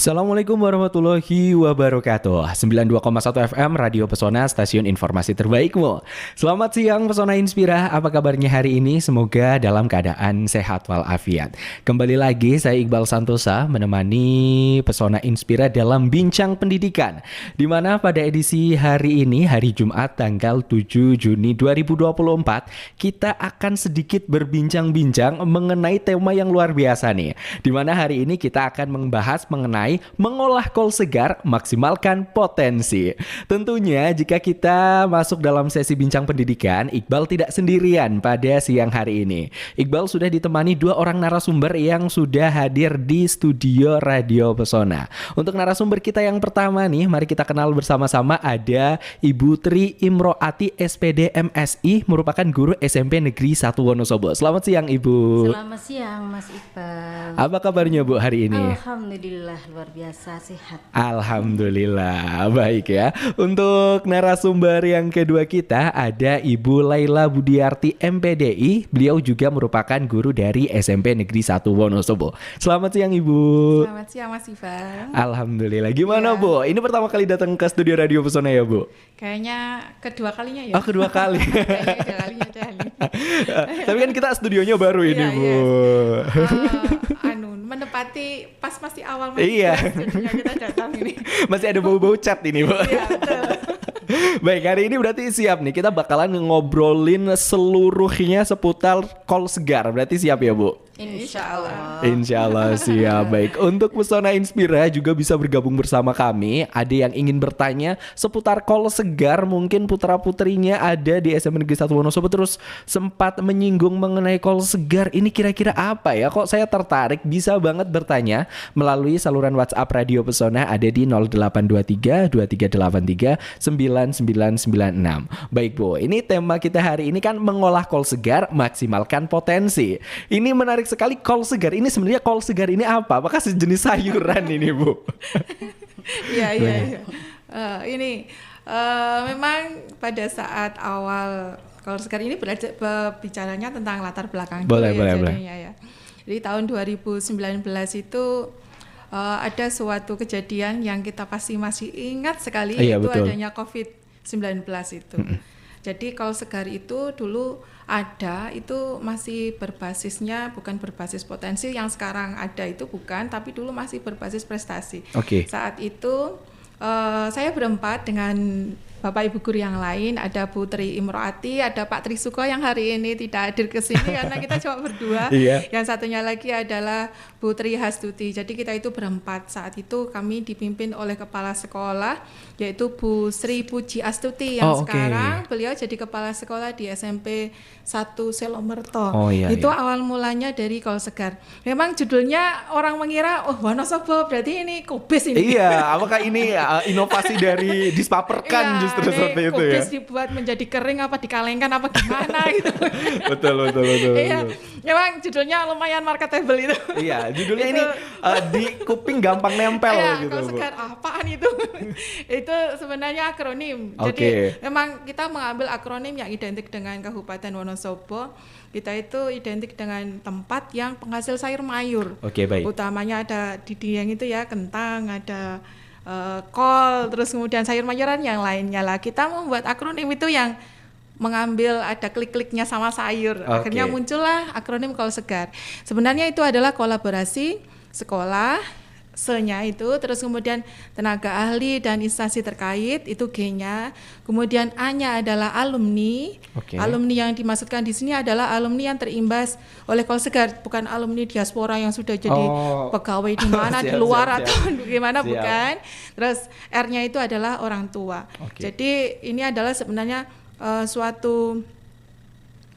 Assalamualaikum warahmatullahi wabarakatuh. 92,1 FM Radio Pesona, stasiun informasi terbaikmu. Selamat siang Pesona Inspira, apa kabarnya hari ini? Semoga dalam keadaan sehat walafiat. Kembali lagi saya Iqbal Santosa menemani Pesona Inspira dalam Bincang Pendidikan, di mana pada edisi hari ini, hari Jumat tanggal 7 Juni 2024, kita akan sedikit berbincang-bincang mengenai tema yang luar biasa nih. Di mana hari ini kita akan membahas mengenai mengolah kol segar, maksimalkan potensi. Tentunya jika kita masuk dalam sesi bincang pendidikan, Iqbal tidak sendirian pada siang hari ini. Iqbal sudah ditemani dua orang narasumber yang sudah hadir di studio Radio Pesona. Untuk narasumber kita yang pertama nih, mari kita kenal bersama-sama. Ada Ibu Tri Imroati SPD MSI, merupakan guru SMP Negeri 1 Wonosobo. Selamat siang Ibu. Selamat siang Mas Iqbal. Apa kabarnya Bu hari ini? Alhamdulillah luar biasa sehat. Alhamdulillah baik ya. Untuk narasumber yang kedua kita ada Ibu Laila Budiarti MPDI. Beliau juga merupakan guru dari SMP Negeri 1 Wonosobo. Selamat siang Ibu. Selamat siang Mas Iqbal. Alhamdulillah. Gimana Ya. Bu? Ini pertama kali datang ke studio Radio Pesona ya Bu? Kayaknya kedua kalinya ya. Oh kedua kali. Kayaknya kedua kalinya Dali. Tapi kan kita studionya baru ini Iya, Bu. iya. Menepati pas masih awal Iya. studinya kita datang ini. Masih ada bau-bau cat ini Bu. Iya betul. Baik, hari ini berarti siap nih. Kita bakalan ngobrolin seluruhnya seputar kol segar. Berarti siap ya Bu? Insya Allah. Insya Allah siap. Baik, untuk Pesona Inspira juga bisa bergabung bersama kami. Ada yang ingin bertanya seputar kol segar, mungkin putra-putrinya ada di SMP Negeri 1 Wonosobo terus sempat menyinggung mengenai kol segar. Ini kira-kira apa ya? Kok saya tertarik? Bisa banget bertanya melalui saluran WhatsApp Radio Pesona, ada di 0823 2383 9996. Baik Bu, ini tema kita hari ini kan mengolah kol segar, maksimalkan potensi. Ini menarik sekali, kol segar ini sebenarnya kol segar ini apa? Apakah sejenis sayuran ini Bu? Iya. Memang pada saat awal kalau sekarang ini bicaranya tentang latar belakang Boleh. ya. Jadi tahun 2019 itu ada suatu kejadian yang kita pasti masih ingat sekali, yaitu betul. adanya COVID-19 itu. Jadi kol segar itu dulu itu masih berbasisnya bukan berbasis potensi yang sekarang ada itu bukan, tapi dulu masih berbasis prestasi. Oke. Saat itu saya berempat dengan Bapak Ibu guru yang lain, ada Bu Tri Imroati, ada Pak Trisuko yang hari ini tidak hadir ke sini karena kita cuma berdua. Iya. Yang satunya lagi adalah Bu Tri Hastuti. Jadi kita itu berempat. Saat itu kami dipimpin oleh kepala sekolah yaitu Bu Sri Puji Astuti yang sekarang beliau jadi kepala sekolah di SMP 1 Selomerto. Itu awal mulanya dari kol segar. Memang judulnya orang mengira Wonosobo berarti ini kubis ini. Iya, apakah ini inovasi dari dispaperkan justru seperti itu ya? Kubis dibuat menjadi kering apa dikalengkan apa gimana gitu. Betul. Iya, memang judulnya lumayan marketable itu. Iya, judulnya ini di kuping gampang nempel gitu. Kol segar apaan itu? Itu sebenarnya akronim. Oke. Jadi memang kita mengambil akronim yang identik dengan Kabupaten Wonosobo. Kita itu identik dengan tempat yang penghasil sayur mayur. Oke, baik. Utamanya ada di Dieng itu ya, kentang, ada kol, terus kemudian sayur mayuran yang lainnya lah. Kita membuat akronim itu yang mengambil ada klik-kliknya sama sayur. Akhirnya muncullah akronim kol segar. Sebenarnya itu adalah kolaborasi sekolah, S-nya itu, terus kemudian tenaga ahli dan instansi terkait, itu G-nya. Kemudian A-nya adalah alumni. Alumni yang dimaksudkan di sini adalah alumni yang terimbas oleh kol segar, bukan alumni diaspora yang sudah jadi pegawai di mana di luar atau gimana, bukan. Terus R-nya itu adalah orang tua. Jadi ini adalah sebenarnya suatu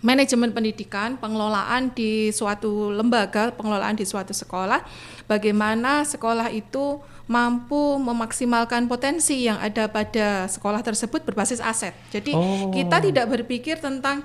manajemen pendidikan, pengelolaan di suatu lembaga, pengelolaan di suatu sekolah, bagaimana sekolah itu mampu memaksimalkan potensi yang ada pada sekolah tersebut berbasis aset. Jadi kita tidak berpikir tentang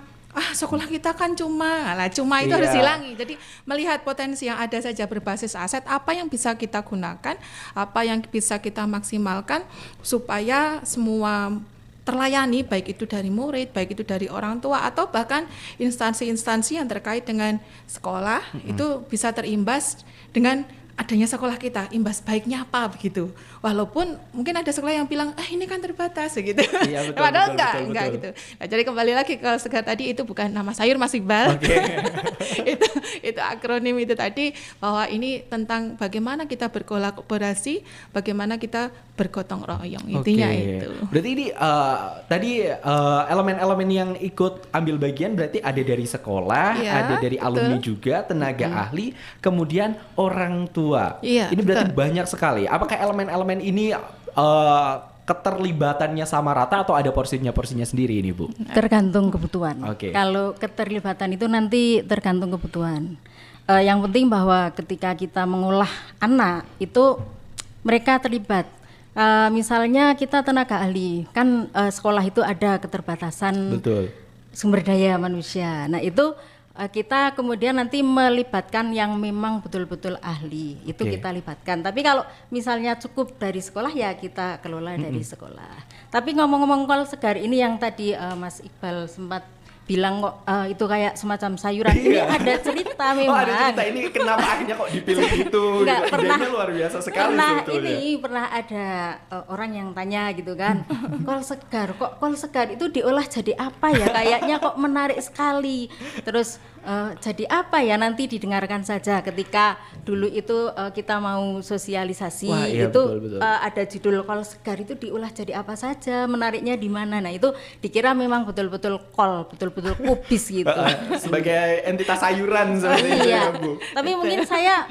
sekolah kita kan cuma itu harus hilangi. Jadi melihat potensi yang ada saja berbasis aset, apa yang bisa kita gunakan, apa yang bisa kita maksimalkan supaya semua terlayani, baik itu dari murid, baik itu dari orang tua, atau bahkan instansi-instansi yang terkait dengan sekolah itu bisa terimbas dengan adanya sekolah kita, imbas baiknya apa begitu. Walaupun mungkin ada sekolah yang bilang, ini kan terbatas gitu. Iya, betul, Padahal betul, enggak gitu. Nah, jadi kembali lagi ke segar tadi, itu bukan nama sayur Mas Iqbal. Okay. itu akronim itu tadi, bahwa ini tentang bagaimana kita berkolaborasi, bagaimana kita bergotong royong. Intinya itu. Berarti ini tadi elemen-elemen yang ikut ambil bagian berarti ada dari sekolah, ada dari alumni juga, tenaga ahli, kemudian orang tua. Iya, ini berarti banyak sekali. Apakah elemen-elemen ini keterlibatannya sama rata atau ada porsinya sendiri ini, Bu? Tergantung kebutuhan. Kalau keterlibatan itu nanti tergantung kebutuhan. Yang penting bahwa ketika kita mengolah anak itu mereka terlibat. Misalnya kita tenaga ahli, kan sekolah itu ada keterbatasan sumber daya manusia. Nah itu kita kemudian nanti melibatkan yang memang betul-betul ahli, itu kita libatkan. Tapi kalau misalnya cukup dari sekolah, ya kita kelola dari sekolah. Tapi ngomong-ngomong kol segar ini yang tadi Mas Iqbal sempat bilang kok itu kayak semacam sayuran. Ini ada cerita memang. Oh, ada cerita, ini kenapa akhirnya kok dipilih itu? Enggak, pernah, luar biasa sekali sebetulnya. Pernah ada orang yang tanya gitu kan, kol segar itu diolah jadi apa ya? Kayaknya kok menarik sekali. Terus jadi apa ya, nanti didengarkan saja ketika dulu itu kita mau sosialisasi. Wah, iya, itu betul. Ada judul kol segar itu diolah jadi apa saja, menariknya di mana. Nah itu dikira memang betul-betul kol, betul-betul kubis gitu. Sebagai entitas sayuran seperti itu ya, Bu. Tapi mungkin saya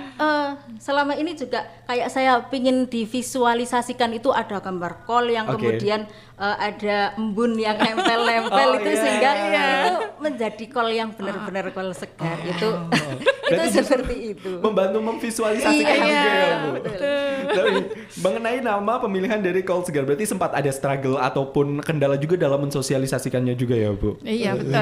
selama ini juga kayak saya pingin divisualisasikan itu ada gambar kol yang kemudian ada embun yang nempel-nempel itu sehingga itu menjadi kol yang benar-benar kol segar. Itu seperti itu. Membantu memvisualisasikan juga ya, Bu. Tapi mengenai nama pemilihan dari kol segar, berarti sempat ada struggle ataupun kendala juga dalam mensosialisasikannya juga ya, Bu? Iya, betul.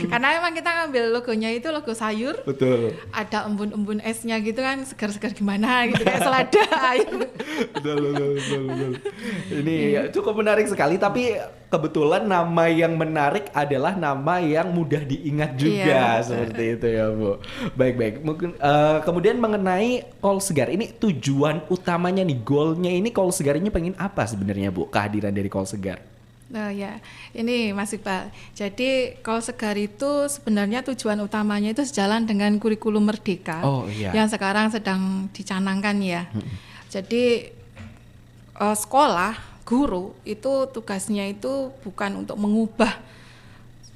Karena memang kita ngambil logonya itu logo sayur. Betul. Ada embun-embun esnya gitu kan, segar-segar gimana gitu, kayak selada air. Betul. Ini cukup menarik sekali, tapi kebetulan nama yang menarik adalah nama yang mudah diingat juga, seperti itu ya, Bu. Baik. Mungkin kemudian mengenai kol segar ini, tujuan utamanya nih, goalnya ini kol segar ini pengen apa sebenarnya, Bu? Kehadiran dari kol segar. Nah ya, ini Mas Iqbal. Jadi kol segar itu sebenarnya tujuan utamanya itu sejalan dengan kurikulum Merdeka yang sekarang sedang dicanangkan ya. Jadi sekolah, guru itu tugasnya itu bukan untuk mengubah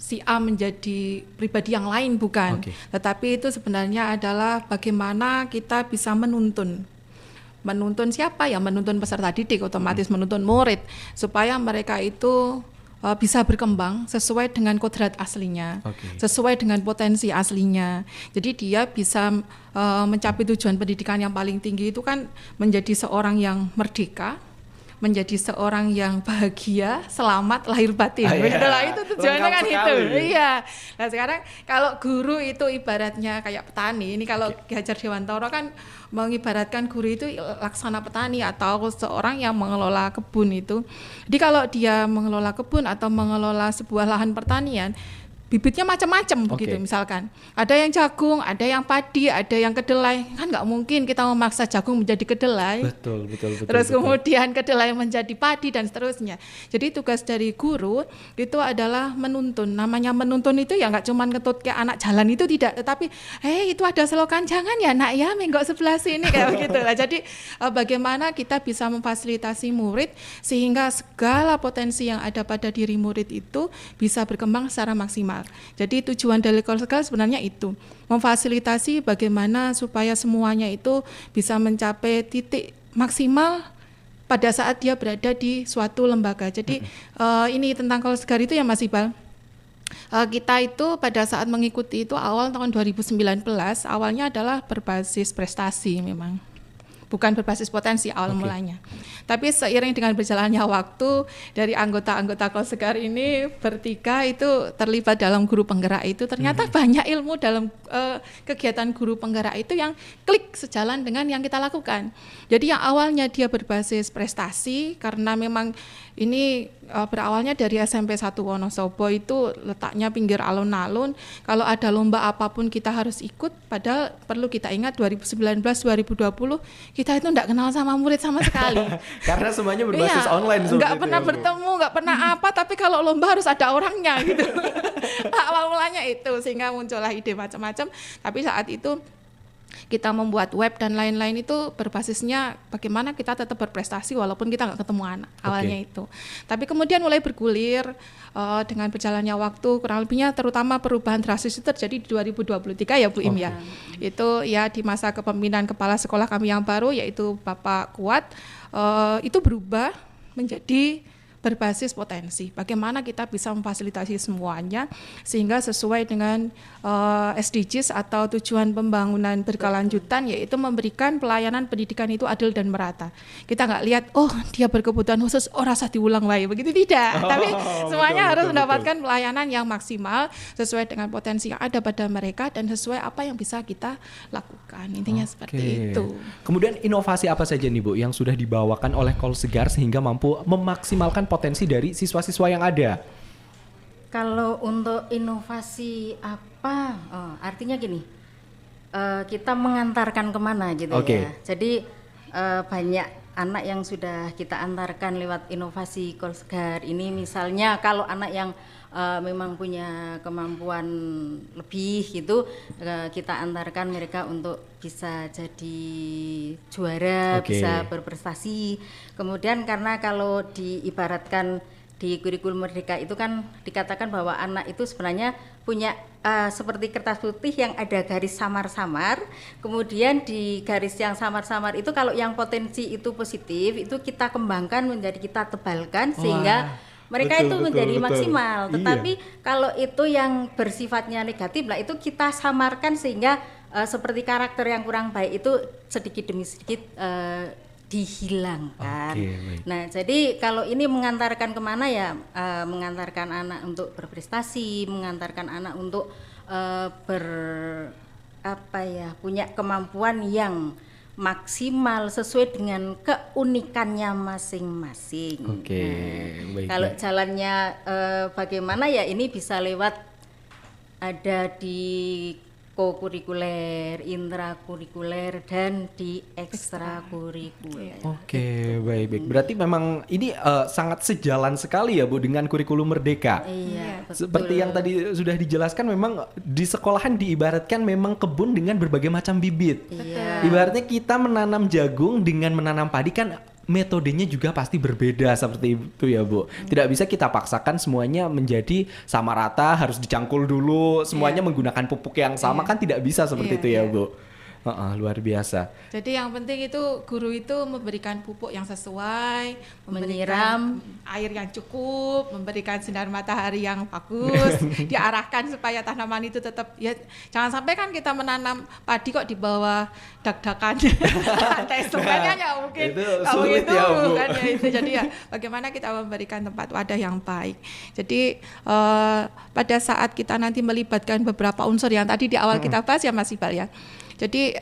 si A menjadi pribadi yang lain, bukan. Tetapi itu sebenarnya adalah bagaimana kita bisa menuntun siapa ya, menuntun peserta didik, otomatis menuntun murid supaya mereka itu bisa berkembang sesuai dengan kodrat aslinya, sesuai dengan potensi aslinya. Jadi dia bisa mencapai tujuan pendidikan yang paling tinggi itu kan menjadi seorang yang merdeka, menjadi seorang yang bahagia, selamat lahir batin. Itu tujuannya kan itu. Iya. Nah sekarang kalau guru itu ibaratnya kayak petani. Ini kalau Ki Hajar Dewantara kan mengibaratkan guru itu laksana petani atau seorang yang mengelola kebun itu. Jadi kalau dia mengelola kebun atau mengelola sebuah lahan pertanian, bibitnya macam-macam begitu, misalkan ada yang jagung, ada yang padi, ada yang kedelai, kan nggak mungkin kita memaksa jagung menjadi kedelai. Betul. Terus kemudian kedelai menjadi padi dan seterusnya. Jadi tugas dari guru itu adalah menuntun. Namanya menuntun itu ya nggak cuma ngetut ke anak jalan itu, tidak, tetapi itu ada selokan, jangan ya nak ya menggok sebelah sini kayak begitu lah. Jadi bagaimana kita bisa memfasilitasi murid sehingga segala potensi yang ada pada diri murid itu bisa berkembang secara maksimal. Jadi tujuan dari kol segar sebenarnya itu, memfasilitasi bagaimana supaya semuanya itu bisa mencapai titik maksimal pada saat dia berada di suatu lembaga. Jadi ini tentang kol segar itu ya Mas Iqbal. Kita itu pada saat mengikuti itu awal tahun 2019, awalnya adalah berbasis prestasi memang. Bukan berbasis potensi awal mulanya. Tapi seiring dengan berjalannya waktu, dari anggota-anggota Coast Guard ini bertiga itu terlibat dalam guru penggerak itu, ternyata banyak ilmu dalam kegiatan guru penggerak itu yang klik sejalan dengan yang kita lakukan. Jadi yang awalnya dia berbasis prestasi, karena memang ini berawalnya dari SMP 1 Wonosobo, itu letaknya pinggir alun-alun. Kalau ada lomba apapun kita harus ikut, padahal perlu kita ingat 2019-2020 kita itu enggak kenal sama murid sama sekali. Karena semuanya berbasis online. Enggak pernah bertemu, enggak pernah apa, tapi kalau lomba harus ada orangnya gitu. Awal mulanya itu, sehingga muncullah ide macam-macam. Tapi saat itu kita membuat web dan lain-lain itu berbasisnya bagaimana kita tetap berprestasi walaupun kita nggak ketemu anak, awalnya itu. Tapi kemudian mulai bergulir dengan berjalannya waktu, kurang lebihnya terutama perubahan drastis itu terjadi di 2023 ya Bu Im ya. Itu ya di masa kepemimpinan kepala sekolah kami yang baru, yaitu Bapak Kuat, itu berubah menjadi berbasis potensi. Bagaimana kita bisa memfasilitasi semuanya sehingga sesuai dengan SDGs atau tujuan pembangunan berkelanjutan, yaitu memberikan pelayanan pendidikan itu adil dan merata. Kita nggak lihat, oh dia berkebutuhan khusus, oh rasa diulang wae, begitu tidak. Tapi semuanya harus mendapatkan pelayanan yang maksimal sesuai dengan potensi yang ada pada mereka dan sesuai apa yang bisa kita lakukan. Intinya seperti itu. Kemudian inovasi apa saja nih Bu yang sudah dibawakan oleh Coast Guard sehingga mampu memaksimalkan potensi dari siswa-siswa yang ada? Kalau untuk inovasi apa, artinya gini, kita mengantarkan kemana gitu ya. Jadi banyak anak yang sudah kita antarkan lewat inovasi Coast Guard ini. Misalnya kalau anak yang memang punya kemampuan lebih gitu, kita antarkan mereka untuk bisa jadi juara, bisa berprestasi. Kemudian karena kalau diibaratkan di kurikulum Merdeka itu kan dikatakan bahwa anak itu sebenarnya punya seperti kertas putih yang ada garis samar-samar, kemudian di garis yang samar-samar itu kalau yang potensi itu positif itu kita kembangkan menjadi kita tebalkan sehingga mereka itu menjadi maksimal. Tetapi kalau itu yang bersifatnya negatif lah itu kita samarkan sehingga seperti karakter yang kurang baik itu sedikit demi sedikit dihilangkan. Nah, jadi kalau ini mengantarkan kemana ya, mengantarkan anak untuk berprestasi, mengantarkan anak untuk punya kemampuan yang maksimal sesuai dengan keunikannya masing-masing. Kalau jalannya bagaimana ya, ini bisa lewat ada di kokurikuler, intrakurikuler, dan di ekstrakurikuler. Baik. Berarti memang ini sangat sejalan sekali ya Bu dengan kurikulum Merdeka. Iya, betul. Seperti yang tadi sudah dijelaskan, memang di sekolahan diibaratkan memang kebun dengan berbagai macam bibit. Ibaratnya kita menanam jagung dengan menanam padi kan metodenya juga pasti berbeda seperti itu ya Bu. Tidak bisa kita paksakan semuanya menjadi sama rata, harus dicangkul dulu, semuanya menggunakan pupuk yang sama kan tidak bisa seperti itu ya Bu. Luar biasa. Jadi yang penting itu guru itu memberikan pupuk yang sesuai, menyiram air yang cukup, memberikan sinar matahari yang bagus, diarahkan supaya tanaman itu tetap ya, jangan sampai kan kita menanam padi kok di bawah dak-dakan lantai sungai ya mungkin itu sulit ya Bu. Kan, ya, itu. Jadi ya bagaimana kita memberikan tempat wadah yang baik. Jadi pada saat kita nanti melibatkan beberapa unsur yang tadi di awal kita bahas ya Mas Iqbal ya. Jadi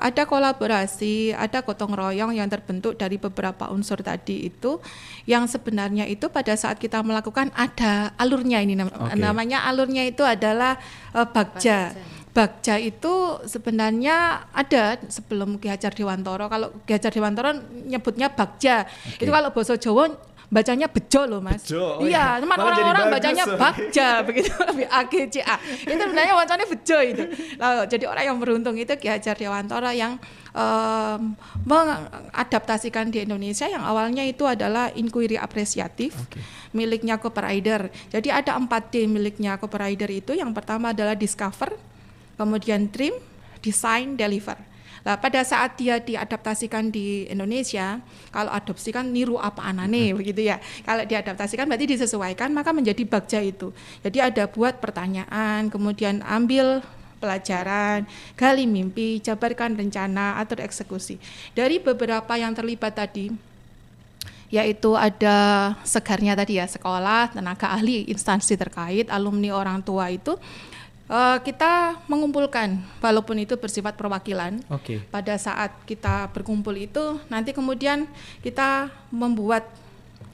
ada kolaborasi, ada gotong royong yang terbentuk dari beberapa unsur tadi itu, yang sebenarnya itu pada saat kita melakukan ada alurnya ini namanya alurnya itu adalah Bagja. Bagja itu sebenarnya ada sebelum Ki Hajar Dewantara. Kalau Ki Hajar Dewantara nyebutnya Bagja. Itu kalau bahasa Jawa bacanya bejo loh Mas. Iya, teman orang-orang bacanya Bagja begitu, BAGCA. Itu sebenarnya bacanya bejo itu. Lalu jadi orang yang beruntung itu Ki Hajar Dewantara yang mengadaptasikan di Indonesia yang awalnya itu adalah inquiry apresiatif miliknya Copywriter. Jadi ada 4D miliknya Copywriter itu. Yang pertama adalah discover, kemudian dream, design, deliver. Nah, pada saat dia diadaptasikan di Indonesia, kalau adopsi kan niru apa anane begitu ya. Kalau diadaptasikan berarti disesuaikan, maka menjadi Bagja itu. Jadi ada buat pertanyaan, kemudian ambil pelajaran, gali mimpi, jabarkan rencana, atur eksekusi. Dari beberapa yang terlibat tadi, yaitu ada segarnya tadi ya, sekolah, tenaga ahli, instansi terkait, alumni, orang tua itu kita mengumpulkan walaupun itu bersifat perwakilan. Pada saat kita berkumpul itu nanti kemudian kita membuat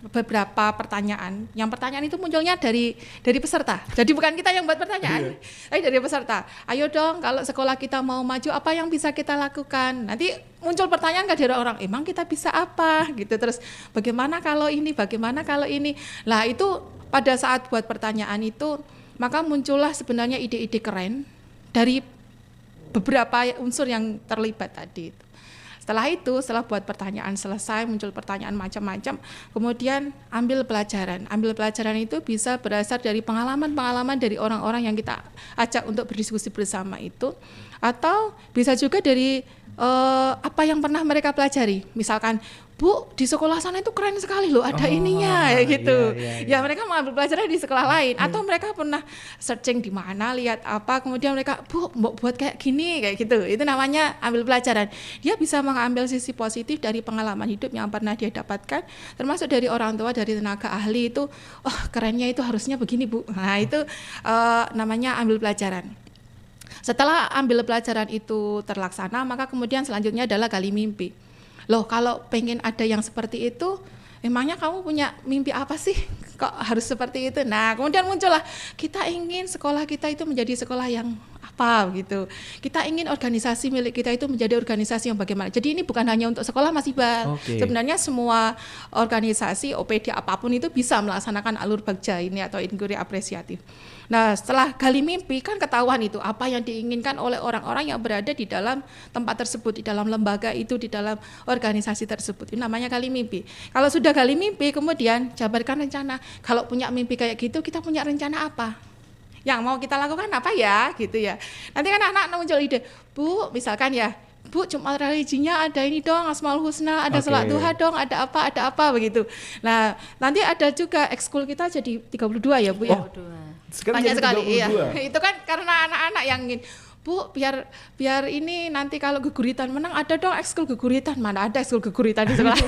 beberapa pertanyaan. Yang pertanyaan itu munculnya dari peserta. Jadi bukan kita yang buat pertanyaan, tapi dari peserta. Ayo dong, kalau sekolah kita mau maju, apa yang bisa kita lakukan? Nanti muncul pertanyaan ke dari orang, emang kita bisa apa? Gitu. Terus bagaimana kalau ini? Bagaimana kalau ini? Lah itu pada saat buat pertanyaan itu, maka muncullah sebenarnya ide-ide keren dari beberapa unsur yang terlibat tadi. Setelah buat pertanyaan selesai, muncul pertanyaan macam-macam, kemudian ambil pelajaran. Ambil pelajaran itu bisa berasal dari pengalaman-pengalaman dari orang-orang yang kita ajak untuk berdiskusi bersama itu, atau bisa juga dari apa yang pernah mereka pelajari. Misalkan, Bu, di sekolah sana itu keren sekali loh, ada ininya gitu. Ya mereka mengambil pelajaran di sekolah lain, atau mereka pernah searching di mana, lihat apa, kemudian mereka, Bu, mau buat kayak gini, kayak gitu. Itu namanya ambil pelajaran. Dia bisa mengambil sisi positif dari pengalaman hidup yang pernah dia dapatkan, termasuk dari orang tua, dari tenaga ahli itu, oh kerennya itu harusnya begini, Bu. Nah itu namanya ambil pelajaran. Setelah ambil pelajaran itu terlaksana, maka kemudian selanjutnya adalah gali mimpi. Loh, kalau pengen ada yang seperti itu, emangnya kamu punya mimpi apa sih? Kok harus seperti itu? Nah, kemudian muncullah, kita ingin sekolah kita itu menjadi sekolah yang apa gitu. Kita ingin organisasi milik kita itu menjadi organisasi yang bagaimana. Jadi ini bukan hanya untuk sekolah, Mas Iqbal. Sebenarnya semua organisasi, OPD apapun itu bisa melaksanakan alur bagja ini atau inquiry apresiatif. Nah, setelah gali mimpi kan ketahuan itu apa yang diinginkan oleh orang-orang yang berada di dalam tempat tersebut, di dalam lembaga itu, di dalam organisasi tersebut. Itu namanya gali mimpi. Kalau sudah gali mimpi, kemudian jabarkan rencana. Kalau punya mimpi kayak gitu, kita punya rencana apa? Yang mau kita lakukan apa ya? Gitu ya. Nanti kan anak-anak muncul ide, Bu, misalkan ya, Bu, Jumat religinya ada ini dong, Asmaul Husna, ada sholat duha dong, ada apa begitu. Nah, nanti ada juga ekskul kita jadi 32 ya, Bu ya. Banyak sekali, iya. Itu kan karena anak-anak yang ingin, Bu, biar ini nanti kalau geguritan menang, ada dong ekskul geguritan. Mana ada ekskul geguritan di sekolah.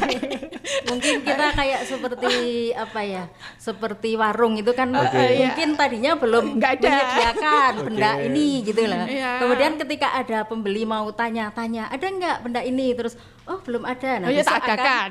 Mungkin kita kayak seperti apa ya, seperti warung itu kan mungkin tadinya belum menyediakan benda ini gitu lah. Kemudian ketika ada pembeli mau tanya-tanya, ada nggak benda ini, terus oh belum ada, nah tak adakan.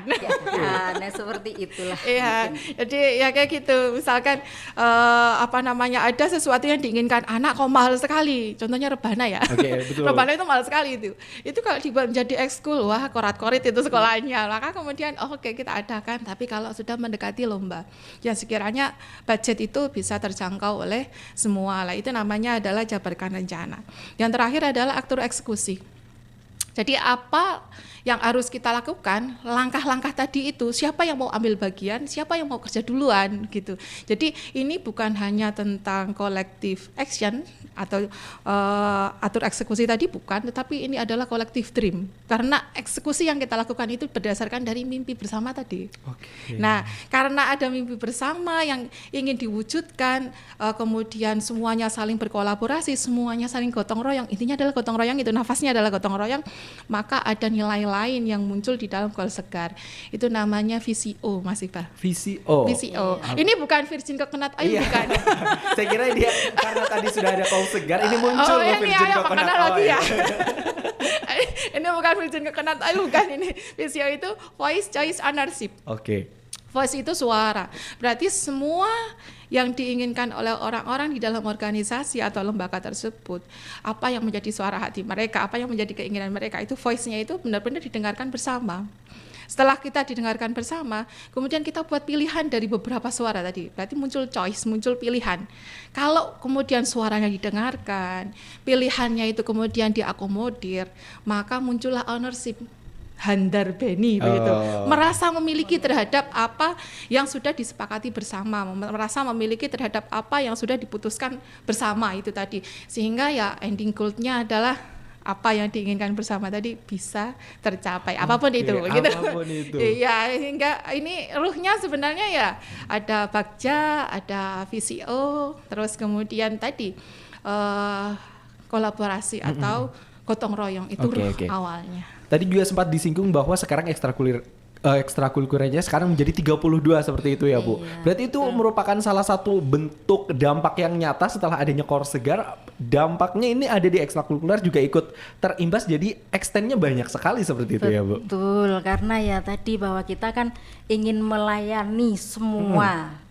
Nah seperti itulah. Iya, jadi ya kayak gitu. Misalkan ada sesuatu yang diinginkan anak kok mahal sekali, contohnya rebana ya. Betul. Rebana itu mahal sekali itu. Itu kalau dibuat menjadi ekskul, wah korat-korit itu sekolahnya. Maka kemudian kita adakan, tapi kalau sudah mendekati lomba, yang sekiranya budget itu bisa terjangkau oleh semua lah, itu namanya adalah jabarkan rencana. Yang terakhir adalah atur eksekusi. Jadi apa yang harus kita lakukan, langkah-langkah tadi itu, siapa yang mau ambil bagian, siapa yang mau kerja duluan gitu. Jadi ini bukan hanya tentang collective action atau atur eksekusi tadi, bukan, tetapi ini adalah collective dream. Karena eksekusi yang kita lakukan itu berdasarkan dari mimpi bersama tadi. Nah, karena ada mimpi bersama yang ingin diwujudkan, kemudian semuanya saling berkolaborasi, semuanya saling gotong royong, intinya adalah gotong royong itu, nafasnya adalah gotong royong, maka ada nilai lain yang muncul di dalam Kol Segar. Itu namanya VCO, Mas Iqbal. VCO. Ini bukan Virgin Coconut Oil, bukan. Saya kira dia karena tadi sudah ada Kol Segar, ini muncul Virgin Coconut Oil. Ini bukan Virgin Coconut Oil, bukan ini. VCO itu Voice, Choice, Ownership. Voice itu suara. Berarti semua yang diinginkan oleh orang-orang di dalam organisasi atau lembaga tersebut, apa yang menjadi suara hati mereka, apa yang menjadi keinginan mereka, itu voice-nya itu benar-benar didengarkan bersama. Setelah kita didengarkan bersama, kemudian kita buat pilihan dari beberapa suara tadi. Berarti muncul choice, muncul pilihan. Kalau kemudian suaranya didengarkan, pilihannya itu kemudian diakomodir, maka muncullah ownership. Handar beni begitu, merasa memiliki terhadap apa yang sudah disepakati bersama, merasa memiliki terhadap apa yang sudah diputuskan bersama itu tadi, sehingga ya ending goal-nya adalah apa yang diinginkan bersama tadi bisa tercapai, apapun itu gitu. Iya, hingga ini ruhnya sebenarnya ya ada bagja, ada VCO, terus kemudian tadi kolaborasi atau gotong royong, itu ruh awalnya. Tadi juga sempat disinggung bahwa sekarang ekstrakurikulernya sekarang menjadi 32 seperti itu ya Bu. Berarti itu merupakan salah satu bentuk dampak yang nyata setelah adanya Korsegar. Dampaknya ini ada di ekstrakurikuler juga ikut terimbas, jadi extend-nya banyak sekali seperti itu ya Bu. Betul, karena ya tadi bahwa kita kan ingin melayani semua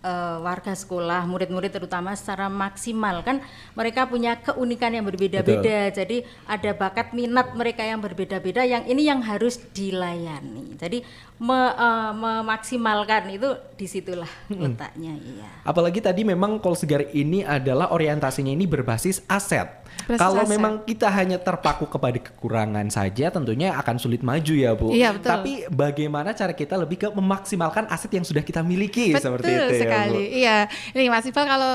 warga sekolah, murid-murid terutama secara maksimal. Kan mereka punya keunikan yang berbeda-beda. Jadi ada bakat minat mereka yang berbeda-beda, yang ini yang harus dilayani. Jadi memaksimalkan itu disitulah letaknya. Iya. Apalagi tadi memang Korsegar ini adalah orientasinya ini berbasis aset. Kalau memang kita hanya terpaku kepada kekurangan saja, tentunya akan sulit maju ya Bu. Iya, betul. Tapi bagaimana cara kita lebih ke memaksimalkan aset yang sudah kita miliki, betul seperti itu sekali. ya Bu. Iya, ini Mas Iqbal kalau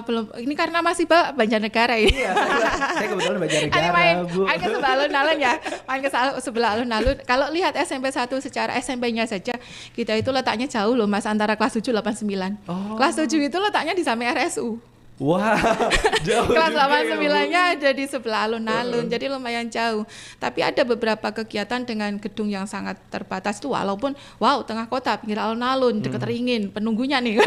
belum, ini karena Mas Iqbal Banjarnegara ini. Iya, saya kebetulan Banjarnegara Bu. Main ke sebelah alun-alun ya, main ke sebelah alun-alun. Kalau lihat SMP 1 secara SMP-nya saja, kita itu letaknya jauh loh Mas, antara kelas 7 89. Kelas 7 itu letaknya di samping RSU. Wah, jauh kelas juga 89-nya ada di sebelah alun-alun, jadi lumayan jauh. Tapi ada beberapa kegiatan dengan gedung yang sangat terbatas itu, walaupun tengah kota, pinggir alun-alun, dekat Ringin, penunggunya nih.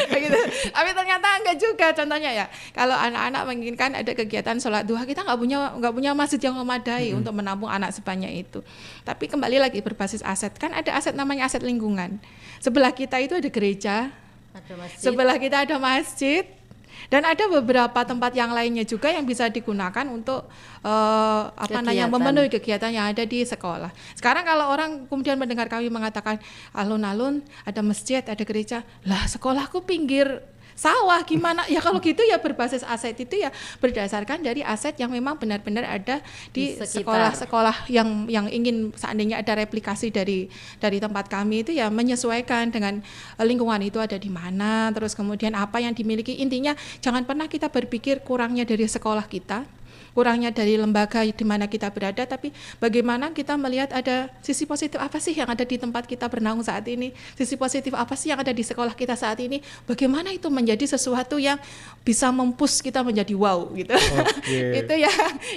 Begitu. Tapi ternyata enggak juga. Contohnya ya, kalau anak-anak menginginkan ada kegiatan sholat duha, kita nggak punya masjid yang memadai untuk menampung anak sebanyak itu. Tapi kembali lagi berbasis aset, kan ada aset namanya aset lingkungan. Sebelah kita itu ada gereja. Sebelah kita ada masjid, dan ada beberapa tempat yang lainnya juga yang bisa digunakan untuk memenuhi kegiatan yang ada di sekolah. Sekarang kalau orang kemudian mendengar kami mengatakan alun-alun ada masjid, ada gereja, lah sekolahku pinggir sawah gimana? Ya kalau gitu ya berbasis aset itu ya berdasarkan dari aset yang memang benar-benar ada di sekolah-sekolah yang ingin seandainya ada replikasi dari tempat kami itu ya menyesuaikan dengan lingkungan itu ada di mana, terus kemudian apa yang dimiliki. Intinya jangan pernah kita berpikir kurangnya dari sekolah kita, kurangnya dari lembaga di mana kita berada, tapi bagaimana kita melihat ada sisi positif apa sih yang ada di tempat kita bernaung saat ini, sisi positif apa sih yang ada di sekolah kita saat ini, bagaimana itu menjadi sesuatu yang bisa mempush kita menjadi wow gitu. Itu ya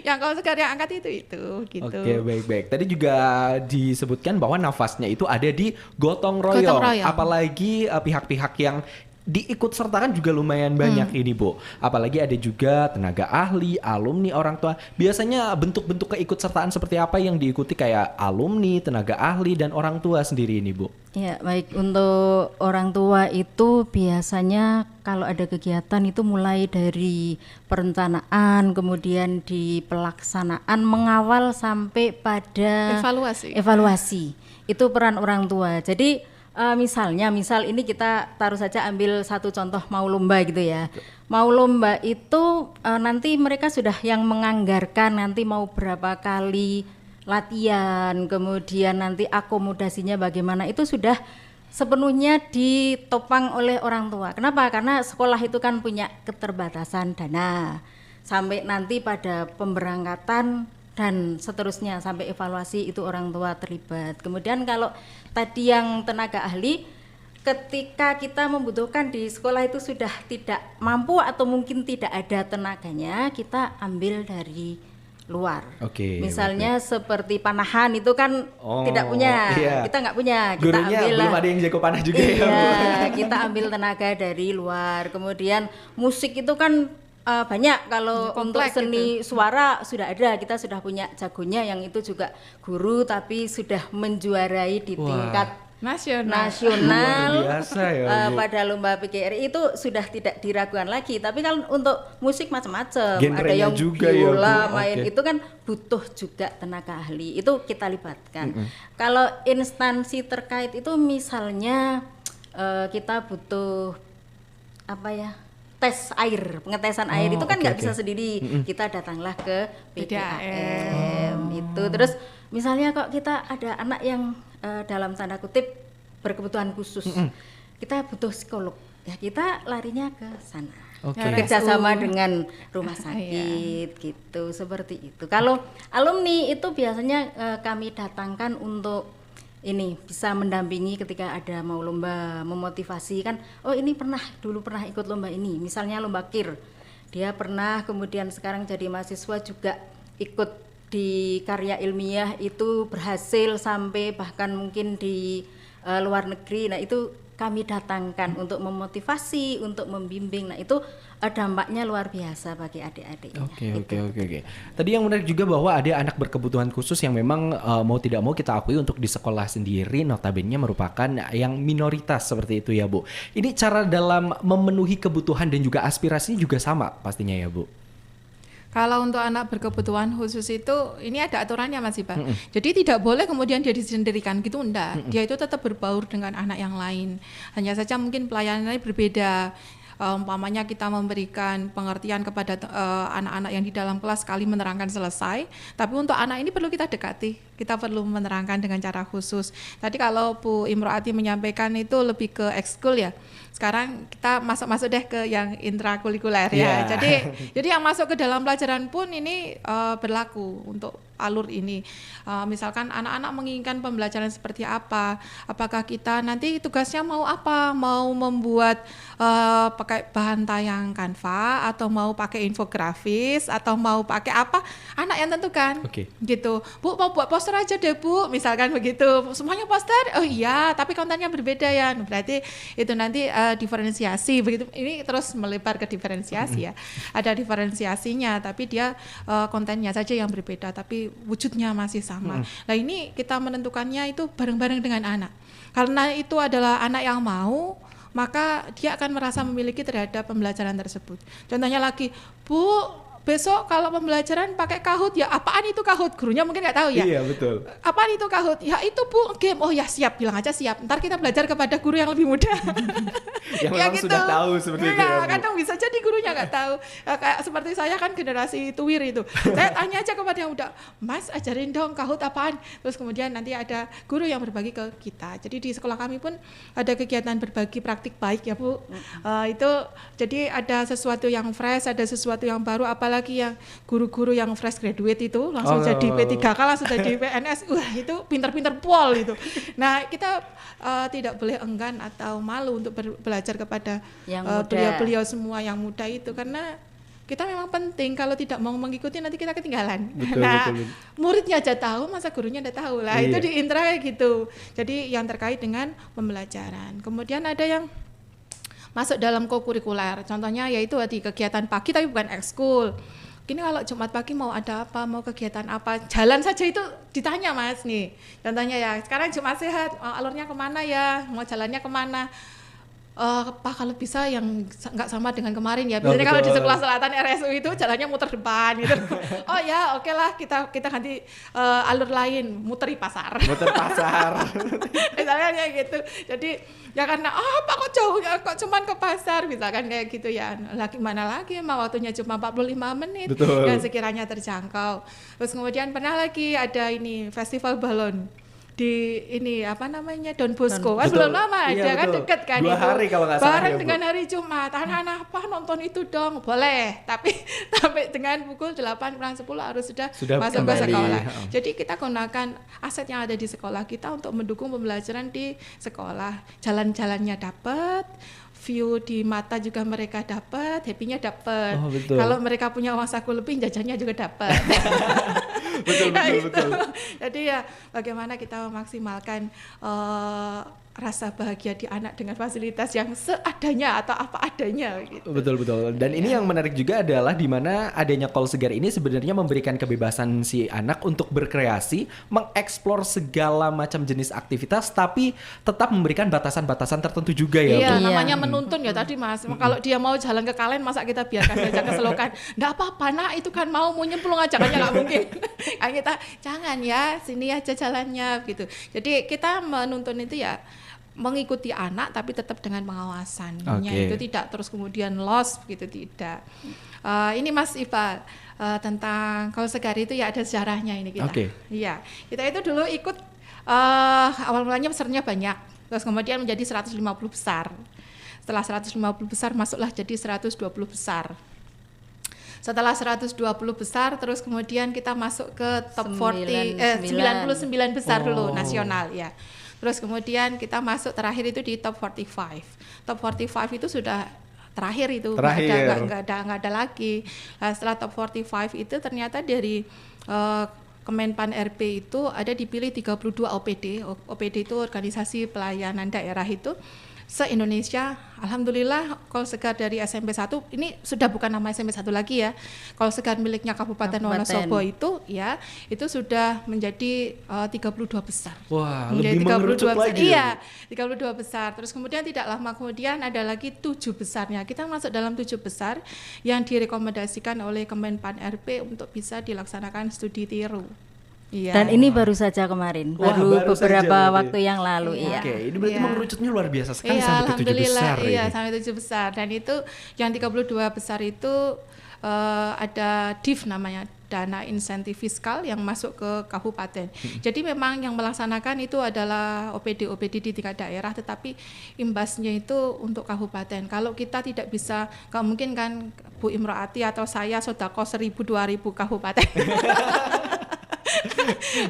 yang kalau sekarang angkat itu gitu. Oke, baik. Tadi juga disebutkan bahwa nafasnya itu ada di gotong royong. Apalagi pihak-pihak yang diikut sertakan juga lumayan banyak ini Bu. Apalagi ada juga tenaga ahli, alumni, orang tua. Biasanya bentuk-bentuk keikutsertaan seperti apa yang diikuti kayak alumni, tenaga ahli, dan orang tua sendiri ini Bu? Ya baik, untuk orang tua itu biasanya kalau ada kegiatan itu mulai dari perencanaan, kemudian di pelaksanaan, mengawal sampai pada evaluasi. Itu peran orang tua. Jadi misal ini kita taruh saja ambil satu contoh mau lomba gitu ya. Mau lomba itu nanti mereka sudah yang menganggarkan nanti mau berapa kali latihan, kemudian nanti akomodasinya bagaimana, itu sudah sepenuhnya ditopang oleh orang tua. Kenapa? Karena sekolah itu kan punya keterbatasan dana. Sampai nanti pada pemberangkatan dan seterusnya sampai evaluasi itu orang tua terlibat. Kemudian kalau tadi yang tenaga ahli, ketika kita membutuhkan di sekolah itu sudah tidak mampu atau mungkin tidak ada tenaganya, kita ambil dari luar. Misalnya seperti panahan itu kan tidak punya, kita nggak punya, kita gurunya ambil belum ada yang jago panah juga kita ambil tenaga dari luar. Kemudian musik itu kan banyak, kalau untuk seni suara sudah ada, kita sudah punya jagonya yang itu juga guru tapi sudah menjuarai di tingkat nasional biasa ya, pada lomba PGRI itu sudah tidak diragukan lagi. Tapi kalau untuk musik macam-macam, ada yang juga biola main itu kan butuh juga tenaga ahli, itu kita libatkan. Kalau instansi terkait itu misalnya kita butuh tes air, pengetesan air itu kan nggak bisa sendiri, kita datanglah ke PDAM itu. Terus misalnya kok kita ada anak yang dalam tanda kutip berkebutuhan khusus, kita butuh psikolog, ya kita larinya ke sana. Kerjasama dengan rumah sakit gitu, seperti itu. Kalau alumni itu biasanya kami datangkan untuk ini bisa mendampingi ketika ada mau lomba, memotivasi kan, ini dulu pernah ikut lomba ini, misalnya lomba KIR, dia pernah, kemudian sekarang jadi mahasiswa juga ikut di karya ilmiah itu berhasil sampai bahkan mungkin di luar negeri. Nah, itu kami datangkan untuk memotivasi, untuk membimbing. Nah, itu dampaknya luar biasa bagi adik-adik. Oke. Tadi yang menarik juga bahwa ada anak berkebutuhan khusus yang memang mau tidak mau kita akui untuk di sekolah sendiri notabene merupakan yang minoritas seperti itu ya Bu. Ini cara dalam memenuhi kebutuhan dan juga aspirasinya juga sama pastinya ya Bu. Kalau untuk anak berkebutuhan khusus itu ini ada aturannya Mas Iba. Jadi tidak boleh kemudian dia disendirikan gitu, enggak. Dia itu tetap berbaur dengan anak yang lain. Hanya saja mungkin pelayanannya berbeda. Umpamanya kita memberikan pengertian kepada anak-anak yang di dalam kelas sekali menerangkan selesai, tapi untuk anak ini perlu kita dekati, kita perlu menerangkan dengan cara khusus. Tadi kalau Bu Imroati menyampaikan itu lebih ke ekskul ya, sekarang kita masuk deh ke yang intrakurikuler ya. Jadi yang masuk ke dalam pelajaran pun ini berlaku untuk alur ini. Misalkan anak-anak menginginkan pembelajaran seperti apa, apakah kita nanti tugasnya mau apa, mau membuat pakai bahan tayang Canva atau mau pakai infografis atau mau pakai apa, anak yang tentukan. Gitu. Bu, mau buat poster aja deh Bu, misalkan begitu. Semuanya poster? Oh iya, tapi kontennya berbeda ya. Berarti itu nanti diferensiasi begitu. Ini terus melebar ke diferensiasi ya. Ada diferensiasinya, tapi dia kontennya saja yang berbeda, tapi wujudnya masih sama. Nah, ini kita menentukannya itu bareng-bareng dengan anak. Karena itu adalah anak yang mau, maka dia akan merasa memiliki terhadap pembelajaran tersebut. Contohnya lagi, Bu, besok kalau pembelajaran pakai Kahoot ya, apaan itu Kahoot? Gurunya mungkin nggak tahu ya. Iya betul. Apaan itu Kahoot? Ya itu Bu, game. Oh ya siap, bilang aja siap. Ntar kita belajar kepada guru yang lebih muda. Yang memang gitu. Sudah tahu seperti itu ya Bu. Kadang bisa jadi gurunya nggak tahu. Kayak seperti saya kan generasi tuwir itu. Saya tanya aja kepada yang udah, Mas ajarin dong Kahoot apaan? Terus kemudian nanti ada guru yang berbagi ke kita. Jadi di sekolah kami pun ada kegiatan berbagi praktik baik ya Bu. Itu jadi ada sesuatu yang fresh, ada sesuatu yang baru, apalagi yang guru-guru yang fresh graduate itu langsung jadi P3K, langsung jadi PNS. Itu pinter-pinter pol itu. Nah, kita tidak boleh enggan atau malu untuk belajar kepada beliau-beliau semua yang muda itu, karena kita memang penting. Kalau tidak mau mengikuti nanti kita ketinggalan. Betul. Muridnya aja tahu, masa gurunya udah tahu lah. Itu di intra kayak gitu. Jadi yang terkait dengan pembelajaran. Kemudian ada yang masuk dalam kokurikuler. Contohnya yaitu di kegiatan pagi tapi bukan ekskul. Gini kalau Jumat pagi mau ada apa, mau kegiatan apa, jalan saja itu ditanya Mas nih. Contohnya ya, sekarang Jumat sehat, alurnya kemana ya, mau jalannya kemana? Pak kalau bisa yang nggak sama dengan kemarin ya. Biasanya kalau di sekolah selatan RSU itu jalannya muter depan gitu. Oh ya oke lah, kita ganti alur lain, muteri pasar. Misalnya kayak gitu. Jadi ya karena Pak kok jauh ya, kok cuman ke pasar misalkan kayak gitu ya. Lagi mana lagi emang waktunya cuma 45 menit. Yang sekiranya terjangkau. Terus kemudian pernah lagi ada ini festival balon di ini apa namanya Don Bosco. Belum lama aja kan, deket kan 2 hari kalau nggak salah. Bareng dengan hari Jumat, anak-anak apa nonton itu dong, boleh. Tapi sampai dengan pukul 8:10 harus sudah masuk ke sekolah. Jadi kita gunakan aset yang ada di sekolah kita untuk mendukung pembelajaran di sekolah. Jalan-jalannya dapat, view di mata juga mereka dapat, happy-nya dapat. Kalau mereka punya uang saku lebih, jajannya juga dapat. betul. Jadi ya bagaimana kita memaksimalkan rasa bahagia di anak dengan fasilitas yang seadanya atau apa adanya gitu. Betul. Dan ini yang menarik juga adalah di mana adanya Call Segar ini sebenarnya memberikan kebebasan si anak untuk berkreasi, mengeksplor segala macam jenis aktivitas, tapi tetap memberikan batasan-batasan tertentu juga ya. Iya, namanya menuntun ya tadi Mas. Kalau dia mau jalan ke Kalen, masa kita biarkan saja ke Selokan? Nggak apa-apa nak, itu kan mau nyemplung aja kan nggak mungkin. Kita jangan ya, sini aja jalannya gitu. Jadi kita menuntun itu ya mengikuti anak tapi tetap dengan pengawasannya. Itu tidak terus kemudian lost gitu, tidak. Ini Mas Iva tentang Call Segar itu ya ada sejarahnya ini kita. Iya, kita itu dulu ikut awal mulanya besarnya banyak, terus kemudian menjadi 150 besar. Setelah 150 besar masuklah jadi 120 besar. Setelah 120 besar terus kemudian kita masuk ke top 99 besar dulu nasional ya. Terus kemudian kita masuk terakhir itu di top 45. Top 45 itu sudah terakhir itu, nggak ada lagi. Nah, setelah top 45 itu ternyata dari Kemenpan RP itu ada dipilih 32 OPD. OPD itu organisasi pelayanan daerah itu se-Indonesia. Alhamdulillah Kol Segar dari SMP 1 ini sudah bukan nama SMP 1 lagi ya. Kol Segar miliknya Kabupaten Wonosobo itu ya, itu sudah menjadi 32 besar. Wah, menjadi lebih mengerucut lagi. Iya, 32 besar. Terus kemudian tidak lama kemudian ada lagi 7 besarnya. Kita masuk dalam 7 besar yang direkomendasikan oleh Kemenpan RP untuk bisa dilaksanakan studi tiru. Iya. Dan ini baru saja kemarin, baru beberapa waktu yang lalu. Iya. Oke, ini berarti mengerucutnya luar biasa sekali sampai ke 7 besar. Iya, sampai 7 besar. Dan itu yang 32 besar itu ada DIF namanya, dana insentif fiskal yang masuk ke kabupaten. Jadi memang yang melaksanakan itu adalah OPD-OPD di tingkat daerah, tetapi imbasnya itu untuk kabupaten. Kalau kita tidak bisa, nggak mungkin kan Bu Imroati atau saya sodako 1.000-2.000 kabupaten.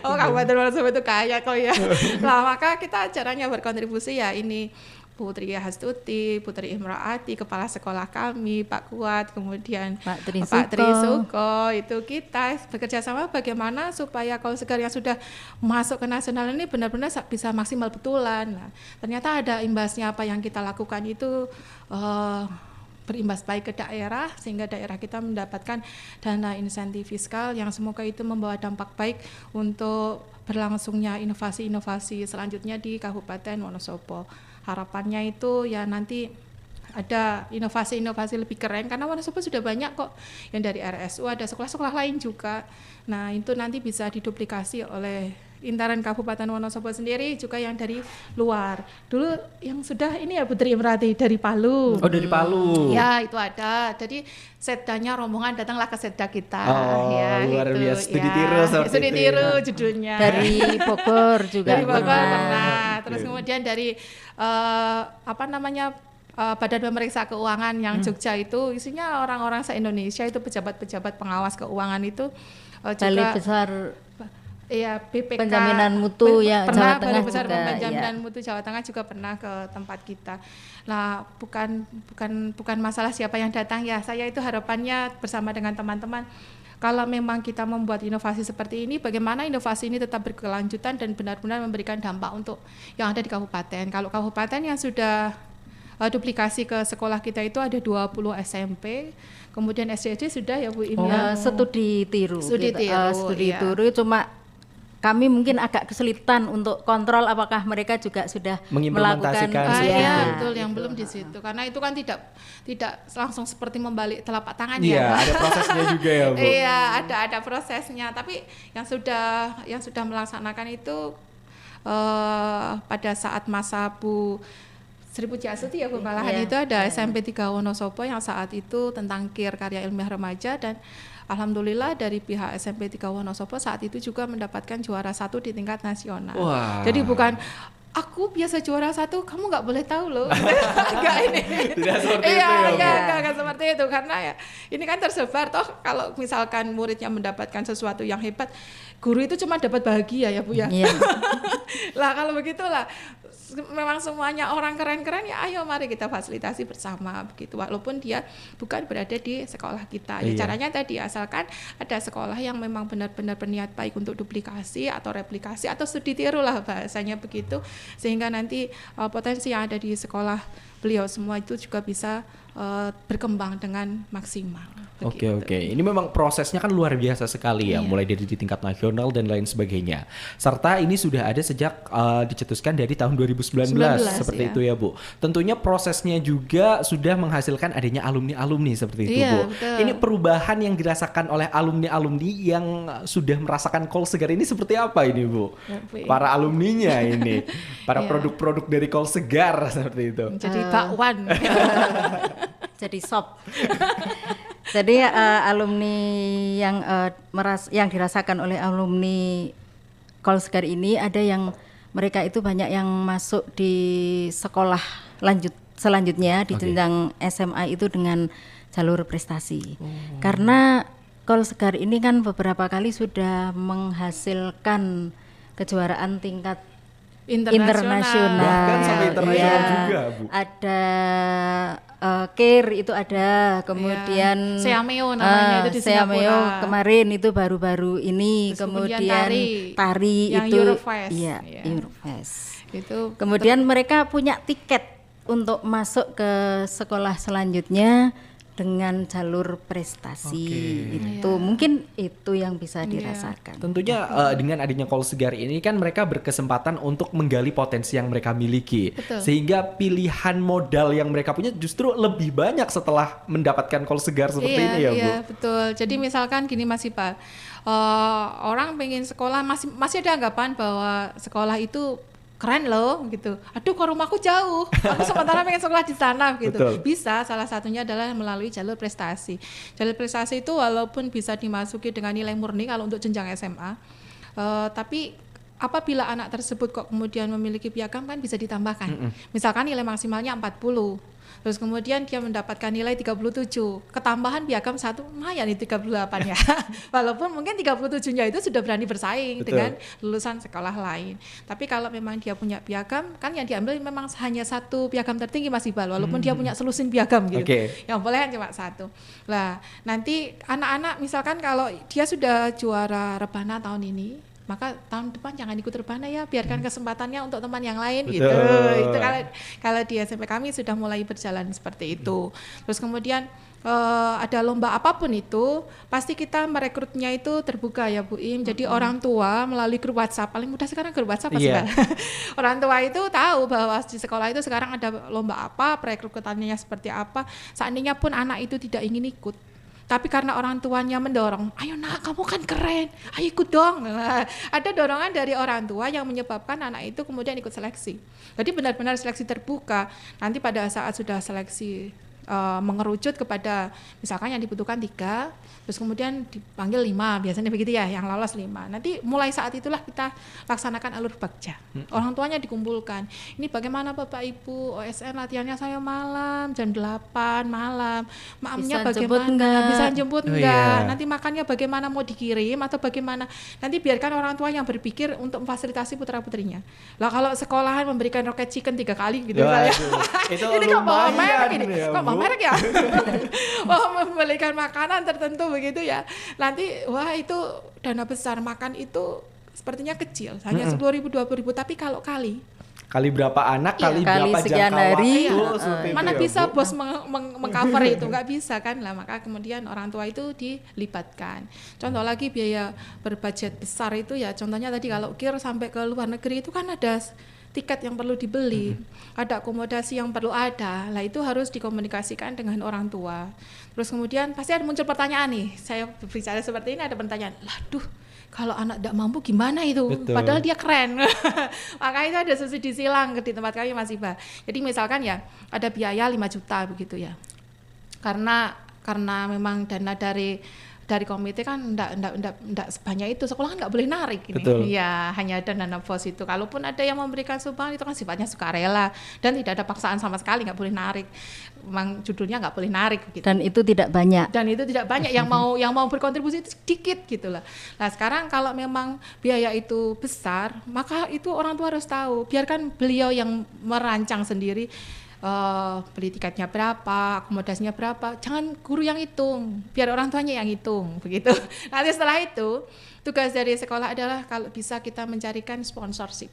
Oh, Kabupaten Wonosobo itu kaya kok ya. Nah, maka kita caranya berkontribusi ya ini Putri Hastuti, Putri Imroati, kepala sekolah kami, Pak Kuat, kemudian Pak Trisuko, itu kita bekerja sama bagaimana supaya Kol Segar yang sudah masuk ke nasional ini benar-benar bisa maksimal betulan. Nah, ternyata ada imbasnya apa yang kita lakukan itu berimbas baik ke daerah, sehingga daerah kita mendapatkan dana insentif fiskal yang semoga itu membawa dampak baik untuk berlangsungnya inovasi-inovasi selanjutnya di Kabupaten Wonosobo. Harapannya itu ya nanti ada inovasi-inovasi lebih keren, karena Wonosobo sudah banyak kok yang dari RSU, ada sekolah-sekolah lain juga. Nah, itu nanti bisa diduplikasi oleh intaran Kabupaten Wonosobo sendiri, juga yang dari luar. Dulu yang sudah ini ya Putri Imrati dari Palu. Oh, dari Palu. Ya, itu ada. Jadi setdanya rombongan datanglah ke setda kita. Oh, ya, luar biasa. Studi tiru seperti studi tiru judulnya. Dari Bogor juga. Dari Bogor pernah. Terus kemudian dari Badan Pemeriksa Keuangan yang Jogja itu isinya orang-orang se-Indonesia, itu pejabat-pejabat pengawas keuangan itu juga Balai Besar BPK, Penjaminan Mutu yang Jawa Tengah Balai Besar juga, Penjaminan Mutu Jawa Tengah juga pernah ke tempat kita. Nah, bukan masalah siapa yang datang ya. Saya itu harapannya bersama dengan teman-teman, kalau memang kita membuat inovasi seperti ini, bagaimana inovasi ini tetap berkelanjutan dan benar-benar memberikan dampak untuk yang ada di kabupaten. Kalau kabupaten yang sudah duplikasi ke sekolah kita itu ada 20 SMP, kemudian SDG sudah ya Bu Imi. Studi tiru. Studi tiru, cuma kami mungkin agak kesulitan untuk kontrol apakah mereka juga sudah melakukan betul, yang belum di situ, karena itu kan tidak langsung seperti membalik telapak tangan ya. Ada prosesnya juga ya Bu. Iya, ada prosesnya, tapi yang sudah melaksanakan itu pada saat masa Bu Sri Pujiastuti ya Bu, malahan itu ada SMP 3 Wonosobo yang saat itu tentang KIR, karya ilmiah remaja, dan alhamdulillah dari pihak SMP 3 Wonosobo saat itu juga mendapatkan juara 1 di tingkat nasional. Wah. Jadi bukan aku biasa juara 1, kamu nggak boleh tahu loh. Enggak ini. Tidak seperti itu ya, enggak seperti itu, karena ya ini kan tersebar toh, kalau misalkan muridnya mendapatkan sesuatu yang hebat, guru itu cuma dapat bahagia ya Bu ya. Iya. Lah kalau begitulah memang semuanya orang keren-keren ya, ayo mari kita fasilitasi bersama begitu, walaupun dia bukan berada di sekolah kita. Ya caranya tadi, asalkan ada sekolah yang memang benar-benar berniat baik untuk duplikasi atau replikasi atau studi tiru lah bahasanya begitu, sehingga nanti potensi yang ada di sekolah beliau semua itu juga bisa berkembang dengan maksimal. Oke. Ini memang prosesnya kan luar biasa sekali ya, mulai dari di tingkat nasional dan lain sebagainya. Serta ini sudah ada sejak dicetuskan dari tahun 2019 seperti itu ya Bu. Tentunya prosesnya juga sudah menghasilkan adanya alumni-alumni seperti itu Bu. Betul. Ini perubahan yang dirasakan oleh alumni-alumni yang sudah merasakan Kol Segar ini seperti apa ini Bu? Para alumninya ini, para produk-produk dari Kol Segar seperti itu. Jadi bakwan. Jadi sop. Jadi alumni yang dirasakan oleh alumni Kol Segar ini, ada yang mereka itu banyak yang masuk di sekolah selanjutnya di jenjang SMA itu dengan jalur prestasi. Karena Kol Segar ini kan beberapa kali sudah menghasilkan kejuaraan tingkat internasional. Bahkan sampai internasional juga Bu. Ada Care itu ada, kemudian Seameo namanya itu di Singapura. Kemarin itu baru-baru ini. Terus kemudian tari yang itu Eurofest. Iya, Eurofest. Itu kemudian mereka punya tiket untuk masuk ke sekolah selanjutnya dengan jalur prestasi. Itu mungkin itu yang bisa dirasakan. Tentunya dengan adanya Call Segar ini kan mereka berkesempatan untuk menggali potensi yang mereka miliki. Sehingga pilihan modal yang mereka punya justru lebih banyak setelah mendapatkan Call Segar seperti ini ya Bu. Iya betul. Jadi misalkan gini Mas Ipa, orang pengen sekolah masih ada anggapan bahwa sekolah itu keren loh gitu. Aduh kok rumahku jauh. Aku sementara pengen sekolah di sana gitu. Betul. Bisa, salah satunya adalah melalui jalur prestasi. Jalur prestasi itu walaupun bisa dimasuki dengan nilai murni kalau untuk jenjang SMA, tapi apabila anak tersebut kok kemudian memiliki piagam kan bisa ditambahkan. Misalkan nilai maksimalnya 40. Terus kemudian dia mendapatkan nilai 37, ketambahan piagam 1 lumayan itu 38 ya. Walaupun mungkin 37-nya itu sudah berani bersaing dengan lulusan sekolah lain. Tapi kalau memang dia punya piagam, kan yang diambil memang hanya 1 piagam tertinggi Mas Iqbal, walaupun dia punya selusin piagam gitu. Yang boleh kan cuma 1. Lah, nanti anak-anak misalkan kalau dia sudah juara rebana tahun ini, maka tahun depan jangan ikut rebana ya, biarkan kesempatannya untuk teman yang lain. Gitu. Itu kalau di SMP kami sudah mulai berjalan seperti itu. Terus kemudian ada lomba apapun itu, pasti kita merekrutnya itu terbuka ya Bu Im. Jadi orang tua melalui grup WhatsApp, paling mudah sekarang grup WhatsApp pasti orang tua itu tahu bahwa di sekolah itu sekarang ada lomba apa, perekrutannya seperti apa. Seandainya pun anak itu tidak ingin ikut, tapi karena orang tuanya mendorong, ayo nak kamu kan keren, ayo ikut dong. Nah, ada dorongan dari orang tua yang menyebabkan anak itu kemudian ikut seleksi. Jadi benar-benar seleksi terbuka. Nanti pada saat sudah seleksi mengerucut kepada misalkan yang dibutuhkan 3, terus kemudian dipanggil 5, biasanya begitu ya, yang lolos 5. Nanti mulai saat itulah kita laksanakan alur bakja. Orang tuanya dikumpulkan. Ini bagaimana Bapak Ibu, OSN latihannya saya malam, jam 8 malam. Maamnya bagaimana? Bisa jemput enggak? Nanti makannya bagaimana, mau dikirim atau bagaimana? Nanti biarkan orang tua yang berpikir untuk memfasilitasi putra-putrinya. Lah kalau sekolahan memberikan rocket chicken 3 kali gitu saya. Itu ini kok bawa merek ini? Ya, kok merek ya? Membelikan makanan tertentu begitu ya. Nanti wah itu dana besar, makan itu sepertinya kecil, hanya 10.000 20.000, tapi kalau kali berapa anak, kali berapa sekian jangka hari, waktu, mana bisa bos mengcover itu, nggak bisa kan lah. Maka kemudian orang tua itu dilibatkan. Contoh lagi biaya berbudget besar itu ya, contohnya tadi kalau KIR sampai ke luar negeri itu kan ada tiket yang perlu dibeli, ada akomodasi yang perlu ada. Lah itu harus dikomunikasikan dengan orang tua. Terus kemudian pasti ada muncul pertanyaan nih, saya berbicara seperti ini ada pertanyaan, "Duh, kalau anak tidak mampu gimana itu?" Padahal dia keren. Maka itu ada subsidi silang di tempat kami Mas Iba. Jadi misalkan ya ada biaya 5 juta begitu ya. Karena memang dana dari komite kan enggak sebanyak itu, sekolah kan enggak boleh narik ini. Ya, hanya ada dana pos itu. Kalaupun ada yang memberikan sumbangan itu kan sifatnya sukarela dan tidak ada paksaan sama sekali, enggak boleh narik. Memang judulnya enggak boleh narik gitu. Dan itu tidak banyak. yang mau berkontribusi itu sedikit gitu lah. Nah, sekarang kalau memang biaya itu besar, maka itu orang tua harus tahu. Biarkan beliau yang merancang sendiri. Beli tiketnya berapa, akomodasinya berapa, jangan guru yang hitung, biar orang tuanya yang hitung begitu. Nanti setelah itu tugas dari sekolah adalah kalau bisa kita mencarikan sponsorship.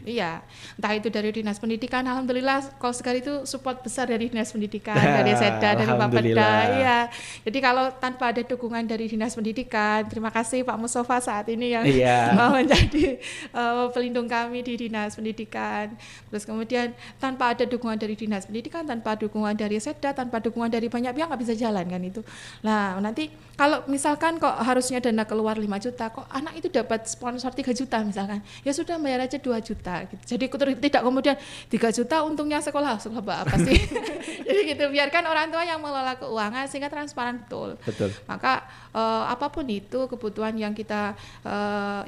Iya, entah itu dari Dinas Pendidikan, alhamdulillah Call Segar itu support besar dari Dinas Pendidikan, dari Seda, dari Bapeda. Iya. Jadi kalau tanpa ada dukungan dari Dinas Pendidikan, terima kasih Pak Mustafa saat ini yang menjadi pelindung kami di Dinas Pendidikan. Terus kemudian tanpa ada dukungan dari Dinas Pendidikan, tanpa dukungan dari Seda, tanpa dukungan dari banyak pihak nggak bisa jalan kan itu. Nah, nanti kalau misalkan kok harusnya dana keluar 5 juta, kok anak itu dapat sponsor 3 juta misalkan, ya sudah bayar aja 2 juta gitu. Jadi tidak kemudian 3 juta untungnya sekolah apa sih. Jadi gitu, biarkan orang tua yang mengelola keuangan sehingga transparan betul. Maka apapun itu kebutuhan yang kita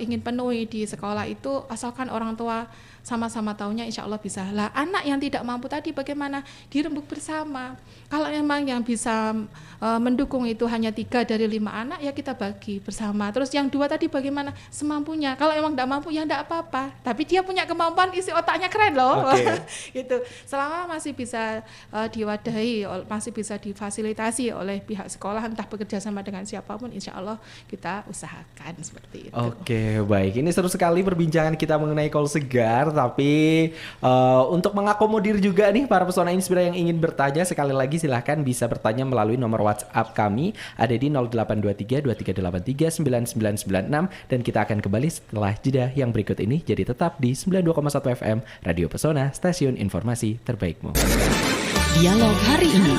ingin penuhi di sekolah itu, asalkan orang tua sama-sama tahunya insya Allah bisa. Lah anak yang tidak mampu tadi bagaimana? Dirembuk bersama. Kalau memang yang bisa mendukung itu hanya 3 dari 5 anak, ya kita bagi bersama. Terus yang 2 tadi bagaimana? Semampunya. Kalau emang tidak mampu ya tidak apa-apa. Tapi dia punya kemampuan, isi otaknya keren loh. Gitu. Selama masih bisa diwadahi, masih bisa difasilitasi oleh pihak sekolah, entah bekerja sama dengan siapapun, insya Allah kita usahakan seperti itu. Oke, baik. Ini seru sekali perbincangan kita mengenai kol segar, tapi untuk mengakomodir juga nih para pesona Inspira yang ingin bertanya, sekali lagi silahkan bisa bertanya melalui nomor WhatsApp kami, ada di 0823 2383 9996, dan kita akan kembali setelah jeda yang berikut ini. Jadi tetap di 92,1 FM Radio Pesona, stasiun informasi terbaikmu. Dialog hari ini.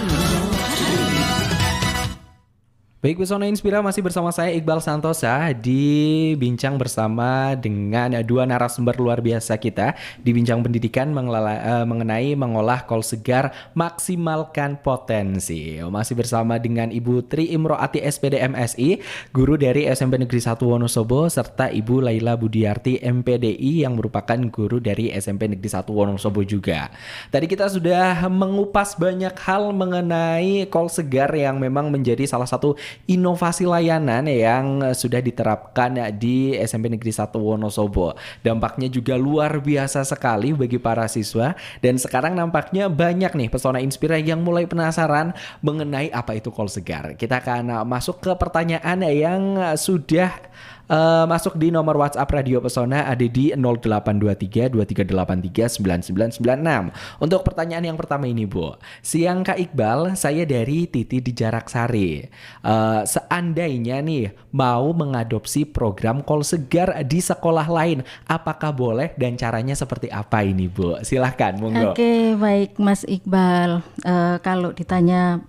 Baik, Pesona Inspira masih bersama saya Iqbal Santosa di bincang bersama dengan 2 narasumber luar biasa kita di bincang pendidikan mengenai mengolah kol segar, maksimalkan potensi. Masih bersama dengan Ibu Tri Imroati SPD MSI, guru dari SMP Negeri 1 Wonosobo, serta Ibu Laila Budiarti MPDI yang merupakan guru dari SMP Negeri 1 Wonosobo juga. Tadi kita sudah mengupas banyak hal mengenai kol segar yang memang menjadi salah satu inovasi layanan yang sudah diterapkan di SMP Negeri 1 Wonosobo. Dampaknya juga luar biasa sekali bagi para siswa, dan sekarang nampaknya banyak nih Pesona Inspira yang mulai penasaran mengenai apa itu kol segar. Kita akan masuk ke pertanyaan yang sudah masuk di nomor WhatsApp Radio Pesona, ada di 0823 2383 9996. Untuk pertanyaan yang pertama ini, Bu. Siang Kak Iqbal, saya dari Titi di Jarak Sari. Seandainya nih mau mengadopsi program kol segar di sekolah lain, apakah boleh dan caranya seperti apa ini, Bu? Silahkan, monggo. Oke, baik Mas Iqbal. Kalau ditanya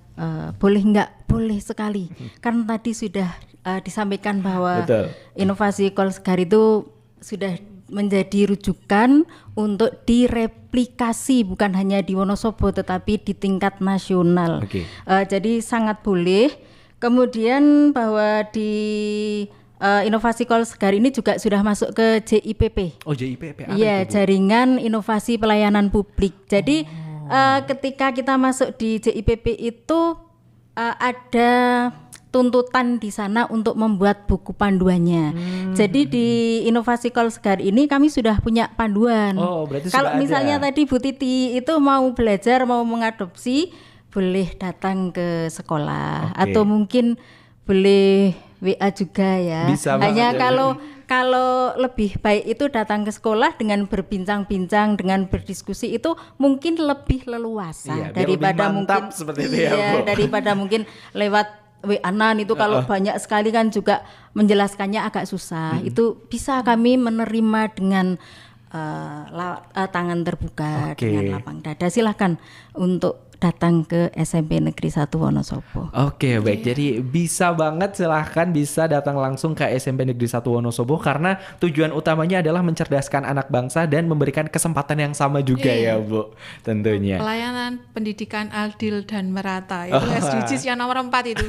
boleh nggak? Boleh sekali. Karena tadi sudah disampaikan bahwa Betul. Inovasi kol segar itu sudah menjadi rujukan untuk direplikasi bukan hanya di Wonosobo tetapi di tingkat nasional. Jadi sangat boleh. Kemudian bahwa di inovasi kol segar ini juga sudah masuk ke JIPP. Oh, JIPP. Iya, Jaringan Inovasi Pelayanan Publik. Jadi ketika kita masuk di JIPP itu ada tuntutan di sana untuk membuat buku panduannya. Jadi di inovasi kol segar ini kami sudah punya panduan. Oh, berarti kalau sudah misalnya ada. tadi Bu Titi itu mau belajar, mau mengadopsi, boleh datang ke sekolah. Atau mungkin boleh WA juga ya. Bisa hanya banget, kalau lebih baik itu datang ke sekolah dengan berbincang-bincang, dengan berdiskusi, itu mungkin lebih leluasa daripada lebih mantap mungkin seperti itu ya, Bu. daripada mungkin lewat WA-an itu kalau banyak sekali kan juga menjelaskannya agak susah. Itu bisa kami menerima dengan tangan terbuka, dengan lapang dada. Silahkan untuk datang ke SMP Negeri 1 Wonosobo. Oke, baik. Jadi bisa banget, silahkan bisa datang langsung ke SMP Negeri 1 Wonosobo, karena tujuan utamanya adalah mencerdaskan anak bangsa dan memberikan kesempatan yang sama juga ya, Bu. Tentunya. Pelayanan pendidikan adil dan merata. Itu SDGs yang nomor 4 itu.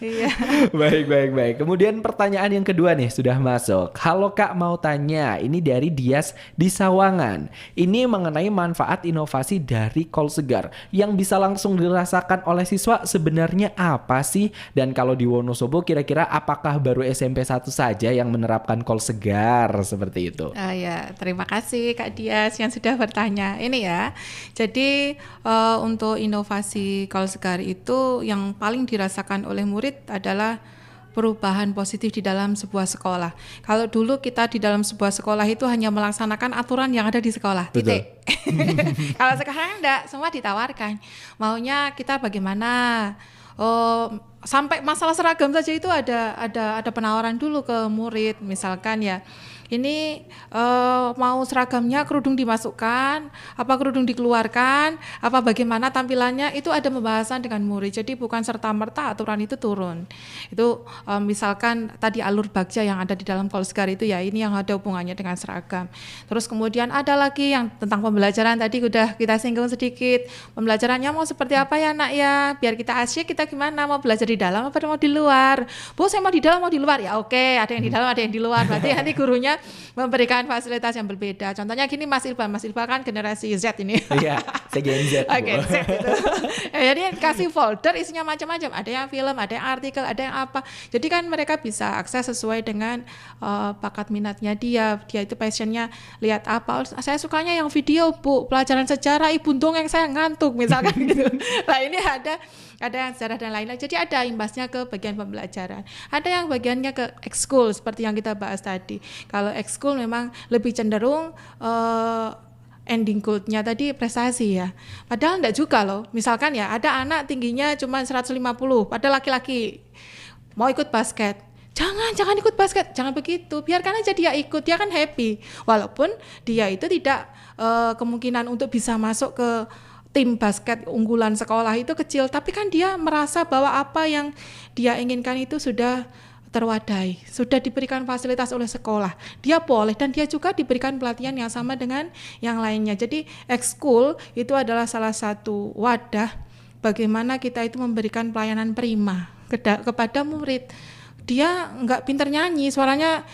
Iya. Baik. Kemudian pertanyaan yang kedua nih sudah masuk. Halo Kak, mau tanya. Ini dari Dias di Sawangan. Ini mengenai manfaat inovasi dari kol segar yang bisa langsung dirasakan oleh siswa sebenarnya apa sih? Dan kalau di Wonosobo kira-kira apakah baru SMP 1 saja yang menerapkan kol segar seperti itu? Ya, terima kasih Kak Dias yang sudah bertanya. Ini ya. Jadi untuk inovasi kol segar itu yang paling dirasakan oleh murid adalah perubahan positif di dalam sebuah sekolah. Kalau dulu kita di dalam sebuah sekolah itu hanya melaksanakan aturan yang ada di sekolah, titik. Kalau sekarang enggak, semua ditawarkan. Maunya kita bagaimana? Sampai masalah seragam saja itu ada penawaran dulu ke murid, misalkan ya. Ini mau seragamnya kerudung dimasukkan, apa kerudung dikeluarkan, apa bagaimana tampilannya, itu ada pembahasan dengan murid. Jadi bukan serta-merta aturan itu turun. Itu misalkan tadi alur bagja yang ada di dalam kol segar itu ya, ini yang ada hubungannya dengan seragam. Terus kemudian ada lagi yang tentang pembelajaran, tadi udah kita singgung sedikit. Pembelajarannya mau seperti apa ya nak ya, biar kita asyik, kita gimana, mau belajar di dalam apa mau di luar? Bu, saya mau di dalam, mau di luar. Ya oke, ada yang di dalam, ada yang di luar. Berarti nanti gurunya memberikan fasilitas yang berbeda. Contohnya gini Mas Ilbal kan generasi Z ini. Iya, saya Gen Z. Gen Z gitu. Jadi kasih folder isinya macam-macam. Ada yang film, ada yang artikel, ada yang apa. Jadi kan mereka bisa akses sesuai dengan bakat minatnya dia. Dia itu passionnya lihat apa. Saya sukanya yang video Bu, pelajaran sejarah, Ibu dongeng saya ngantuk misalkan gitu. Nah ini ada yang sejarah dan lain-lain. Jadi ada imbasnya ke bagian pembelajaran. Ada yang bagiannya ke ekskul seperti yang kita bahas tadi. Kalau ekskul memang lebih cenderung ending goal-nya tadi prestasi ya. Padahal enggak juga loh. Misalkan ya ada anak tingginya cuma 150, padahal laki-laki mau ikut basket. Jangan ikut basket, jangan begitu. Biarkan aja dia ikut, dia kan happy. Walaupun dia itu tidak kemungkinan untuk bisa masuk ke tim basket unggulan sekolah itu kecil, tapi kan dia merasa bahwa apa yang dia inginkan itu sudah terwadai, sudah diberikan fasilitas oleh sekolah. Dia boleh dan dia juga diberikan pelatihan yang sama dengan yang lainnya. Jadi ekskul itu adalah salah satu wadah bagaimana kita itu memberikan pelayanan prima kepada murid. Dia nggak pintar nyanyi, suaranya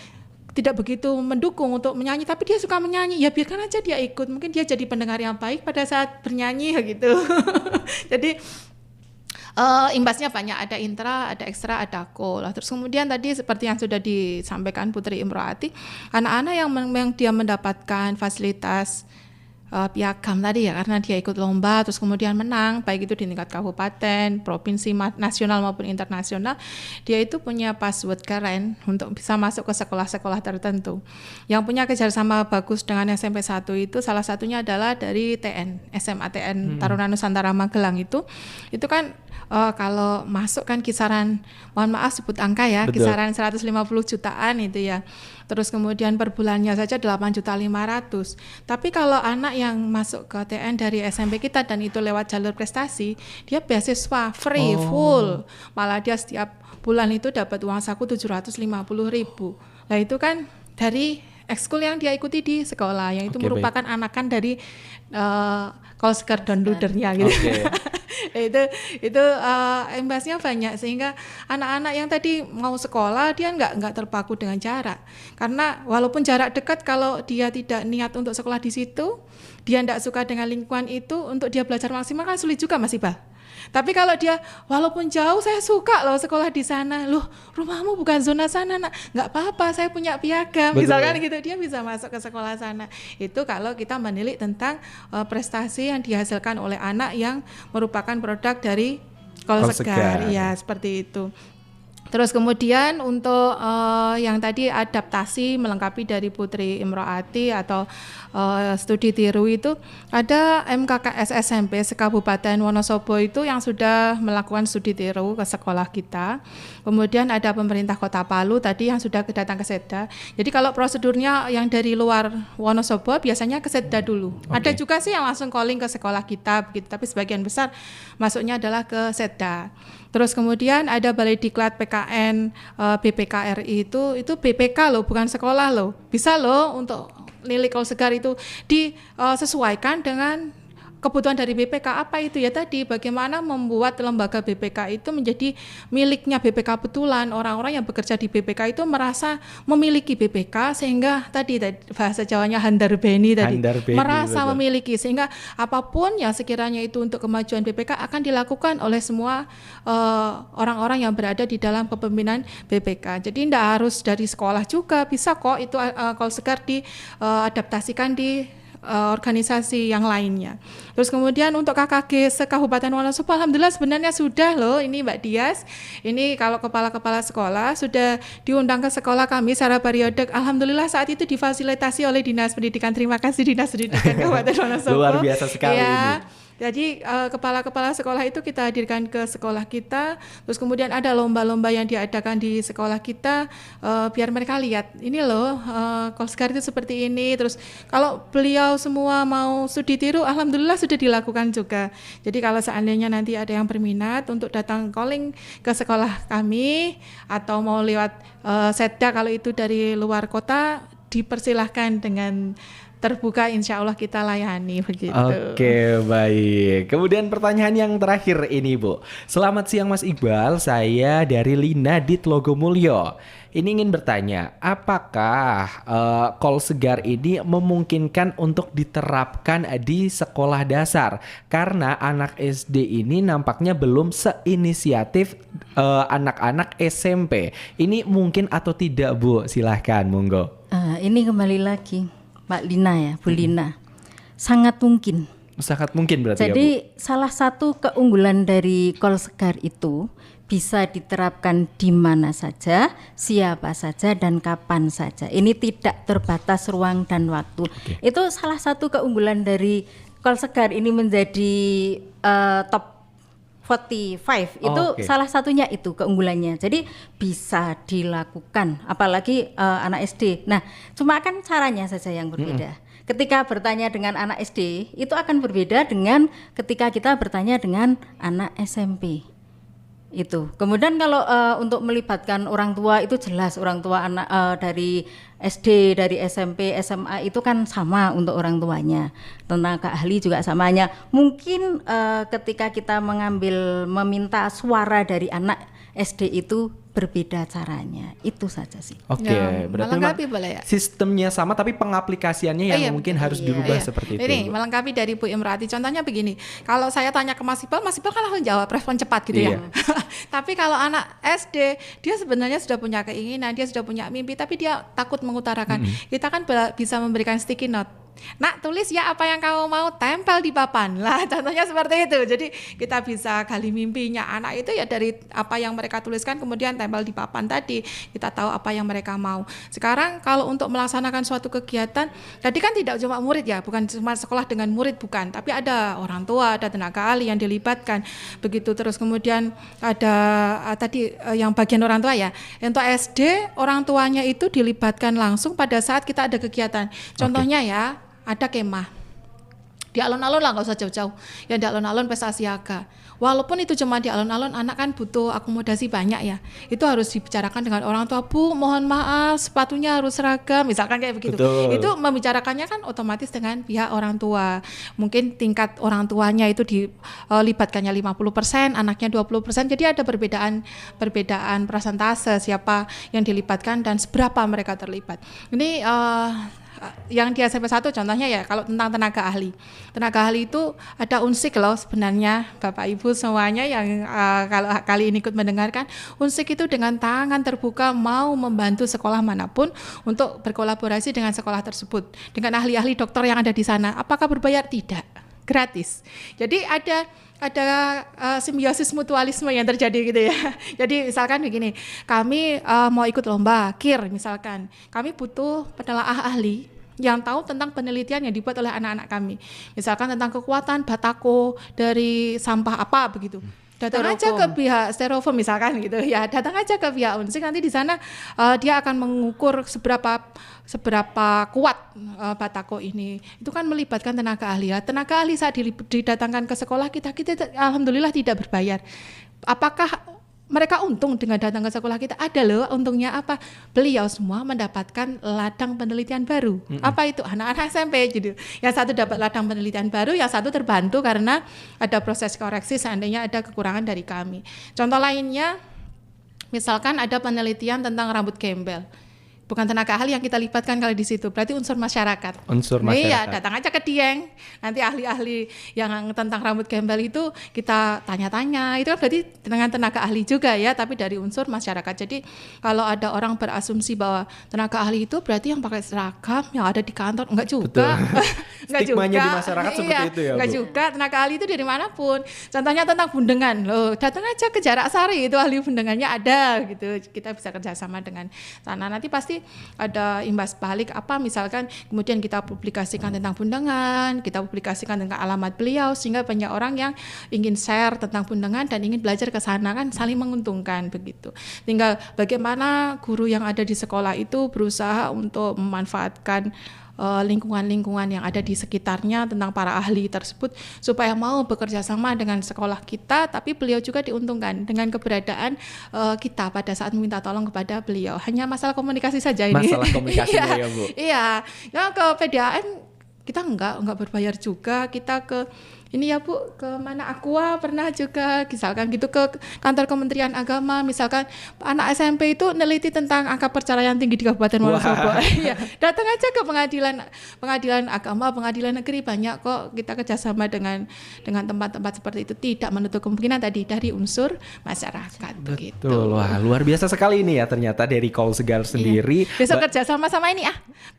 tidak begitu mendukung untuk menyanyi, tapi dia suka menyanyi, ya biarkan aja dia ikut. Mungkin dia jadi pendengar yang baik pada saat bernyanyi gitu. Jadi imbasnya banyak, ada intra, ada ekstra, ada kol. Terus kemudian tadi seperti yang sudah disampaikan Putri Imroati, anak-anak yang dia mendapatkan fasilitas piagam tadi ya, karena dia ikut lomba terus kemudian menang, baik itu di tingkat kabupaten, provinsi, nasional maupun internasional, dia itu punya password keren untuk bisa masuk ke sekolah-sekolah tertentu. Yang punya kerjasama bagus dengan SMP 1 itu salah satunya adalah dari TN, SMA TN Taruna Nusantara Magelang itu kan kalau masuk kan kisaran, mohon maaf sebut angka ya, betul, kisaran 150 jutaan itu ya. Terus kemudian per bulannya saja 8.500.000. Tapi kalau anak yang masuk ke TN dari SMP kita dan itu lewat jalur prestasi, dia beasiswa free, full. Malah dia setiap bulan itu dapat uang saku 750.000. Nah itu kan dari ekskul yang dia ikuti di sekolah, yang itu merupakan anakan dari Kolsegar downloadernya gitu. itu imbasnya banyak, sehingga anak-anak yang tadi mau sekolah dia nggak terpaku dengan jarak, karena walaupun jarak dekat, kalau dia tidak niat untuk sekolah di situ, dia nggak suka dengan lingkungan itu, untuk dia belajar maksimal kan sulit juga Mas Iqbal. Tapi kalau dia walaupun jauh, saya suka loh sekolah di sana, loh rumahmu bukan zona sana nak, nggak apa-apa, saya punya piagam. Betul. Misalkan gitu, dia bisa masuk ke sekolah sana. Itu kalau kita menilik tentang prestasi yang dihasilkan oleh anak yang merupakan produk dari Kolsegar. Ya seperti itu. Terus kemudian untuk yang tadi adaptasi melengkapi dari Putri Imroati atau studi tiru itu, ada MKKS SMP se-Kabupaten Wonosobo itu yang sudah melakukan studi tiru ke sekolah kita. Kemudian ada pemerintah Kota Palu tadi yang sudah datang ke Setda. Jadi kalau prosedurnya yang dari luar Wonosobo biasanya ke Setda dulu. Ada juga sih yang langsung calling ke sekolah kita begitu, tapi sebagian besar masuknya adalah ke Setda. Terus kemudian ada Balai Diklat PKN BPKRI itu BPK loh, bukan sekolah loh. Bisa loh untuk nilai Kolsegar itu disesuaikan dengan kebutuhan dari BPK. Apa itu ya tadi, bagaimana membuat lembaga BPK itu menjadi miliknya BPK betulan. Orang-orang yang bekerja di BPK itu merasa memiliki BPK, sehingga tadi bahasa Jawanya handarbeni tadi, merasa betul, memiliki, sehingga apapun yang sekiranya itu untuk kemajuan BPK akan dilakukan oleh semua orang-orang yang berada di dalam kepemimpinan BPK. Jadi tidak harus dari sekolah juga, bisa kok itu Kolsegar diadaptasikan di organisasi yang lainnya. Terus kemudian untuk KKG se-Kabupaten Wonosobo, alhamdulillah sebenarnya sudah loh, ini Mbak Dias, ini kalau kepala-kepala sekolah sudah diundang ke sekolah kami secara periodik. Alhamdulillah saat itu difasilitasi oleh Dinas Pendidikan. Terima kasih Dinas Pendidikan Kabupaten Wonosobo. Luar biasa sekali ya, ini. Jadi kepala-kepala sekolah itu kita hadirkan ke sekolah kita, terus kemudian ada lomba-lomba yang diadakan di sekolah kita, biar mereka lihat, ini loh Kolsegar itu seperti ini. Terus kalau beliau semua mau studi tiru, alhamdulillah sudah dilakukan juga. Jadi kalau seandainya nanti ada yang berminat untuk datang calling ke sekolah kami, atau mau lewat Setda kalau itu dari luar kota, dipersilahkan dengan terbuka, insya Allah kita layani begitu. Oke, baik. Kemudian pertanyaan yang terakhir ini, Bu. Selamat siang Mas Iqbal, saya dari Lina di Tlogomulyo. Ini ingin bertanya, apakah kol segar ini memungkinkan untuk diterapkan di sekolah dasar? Karena anak SD ini nampaknya belum seinisiatif anak-anak SMP. Ini mungkin atau tidak, Bu? Silahkan, monggo. Ini kembali lagi, Mbak Lina ya, Bu Lina. Sangat mungkin. Sangat mungkin berarti. Jadi ya, Bu? salah satu keunggulan dari kol segar itu bisa diterapkan di mana saja, siapa saja, dan kapan saja. Ini tidak terbatas ruang dan waktu. Itu salah satu keunggulan dari kol segar ini menjadi top 45. Itu salah satunya itu keunggulannya. Jadi bisa dilakukan, apalagi anak SD. Nah, cuma kan caranya saja yang berbeda. Ketika bertanya dengan anak SD, itu akan berbeda dengan ketika kita bertanya dengan anak SMP. Itu. Kemudian kalau untuk melibatkan orang tua itu jelas orang tua anak dari SD, dari SMP, SMA itu kan sama untuk orang tuanya. Tenaga ahli juga samanya. Mungkin ketika kita meminta suara dari anak SD itu berbeda caranya. Itu saja sih. Oke, berarti melengkapi boleh ya? Sistemnya sama tapi pengaplikasiannya yang mungkin harus dirubah seperti itu. Ini melengkapi dari Bu Imrati. Contohnya begini, kalau saya tanya ke Mas Iqbal kan langsung jawab, respon cepat gitu ya. Tapi kalau anak SD, dia sebenarnya sudah punya keinginan, dia sudah punya mimpi, tapi dia takut mengutarakan. Kita kan bisa memberikan sticky note. Nak, tulis ya apa yang kamu mau, tempel di papan lah, contohnya seperti itu. Jadi kita bisa gali mimpinya anak itu ya dari apa yang mereka tuliskan, kemudian tempel di papan tadi, kita tahu apa yang mereka mau. Sekarang kalau untuk melaksanakan suatu kegiatan, tadi kan tidak cuma murid ya, bukan cuma sekolah dengan murid, bukan, tapi ada orang tua, ada tenaga ahli yang dilibatkan begitu. Terus kemudian ada tadi yang bagian orang tua ya, untuk SD orang tuanya itu dilibatkan langsung pada saat kita ada kegiatan. Contohnya ya, ada kemah di alun-alun lah, nggak usah jauh-jauh, ya di alun-alun pesta siaga. Walaupun itu cuma di alun-alun, anak kan butuh akomodasi banyak ya, itu harus dibicarakan dengan orang tua. Bu, mohon maaf sepatunya harus seragam, misalkan kayak begitu. Betul. Itu membicarakannya kan otomatis dengan pihak orang tua. Mungkin tingkat orang tuanya itu dilibatkannya 50%, anaknya 20%. Jadi ada perbedaan persentase siapa yang dilibatkan dan seberapa mereka terlibat. Ini yang di SMP 1 contohnya ya, kalau tentang tenaga ahli itu ada unsik loh sebenarnya, Bapak Ibu semuanya yang kalau kali ini ikut mendengarkan, unsik itu dengan tangan terbuka mau membantu sekolah manapun untuk berkolaborasi dengan sekolah tersebut, dengan ahli-ahli dokter yang ada di sana. Apakah berbayar? Tidak, gratis. Jadi ada simbiosis mutualisme yang terjadi gitu ya. Jadi misalkan begini, kami mau ikut lomba KIR misalkan, kami butuh penelaah ahli yang tahu tentang penelitian yang dibuat oleh anak-anak kami. Misalkan tentang kekuatan batako dari sampah apa begitu. Datang aja ke pihak Styrofoam misalkan gitu ya, datang aja ke pihak unsik, nanti di sana dia akan mengukur seberapa kuat batako ini. Itu kan melibatkan tenaga ahli ya. Tenaga ahli saat didatangkan ke sekolah kita alhamdulillah tidak berbayar. Apakah mereka untung dengan datang ke sekolah kita? Ada loh untungnya apa? Beliau semua mendapatkan ladang penelitian baru. Apa itu? Anak-anak SMP gitu. Yang satu dapat ladang penelitian baru, yang satu terbantu karena ada proses koreksi seandainya ada kekurangan dari kami. Contoh lainnya, misalkan ada penelitian tentang rambut gembel. Bukan tenaga ahli yang kita libatkan kalau di situ, berarti unsur masyarakat. Iya, datang aja ke Dieng. Nanti ahli-ahli yang tentang rambut gembel itu kita tanya-tanya. Itu kan berarti dengan tenaga ahli juga ya, tapi dari unsur masyarakat. Jadi kalau ada orang berasumsi bahwa tenaga ahli itu berarti yang pakai seragam, yang ada di kantor, enggak juga. Enggak Stigmanya juga. di masyarakat seperti itu ya, Bu. Enggak juga, tenaga ahli itu dari manapun. Contohnya tentang bundengan. Loh, datang aja ke Jarak Sari, itu ahli bundengannya ada gitu. Kita bisa kerjasama dengan sana. Nanti pasti ada imbas balik apa, misalkan kemudian kita publikasikan tentang bundengan, kita publikasikan tentang alamat beliau, sehingga banyak orang yang ingin share tentang bundengan dan ingin belajar ke sana, kan saling menguntungkan begitu. Tinggal bagaimana guru yang ada di sekolah itu berusaha untuk memanfaatkan lingkungan-lingkungan yang ada di sekitarnya tentang para ahli tersebut supaya mau bekerja sama dengan sekolah kita, tapi beliau juga diuntungkan dengan keberadaan kita pada saat meminta tolong kepada beliau. Hanya masalah komunikasi saja ini. Masalah komunikasinya ya, Bu. Iya, ya ke PDAM kita enggak berbayar juga, kita ke ini ya Bu, ke mana Aqua pernah juga, misalkan gitu ke kantor Kementerian Agama, misalkan anak SMP itu neliti tentang angka perceraian tinggi di Kabupaten Wonosobo. Iya, datang aja ke pengadilan agama, pengadilan negeri, banyak kok kita kerjasama dengan tempat-tempat seperti itu, tidak menutup kemungkinan tadi dari unsur masyarakat. Betul, Begitu. wah luar biasa sekali ini ya ternyata dari Call Segar sendiri. Besok kerjasama sama ini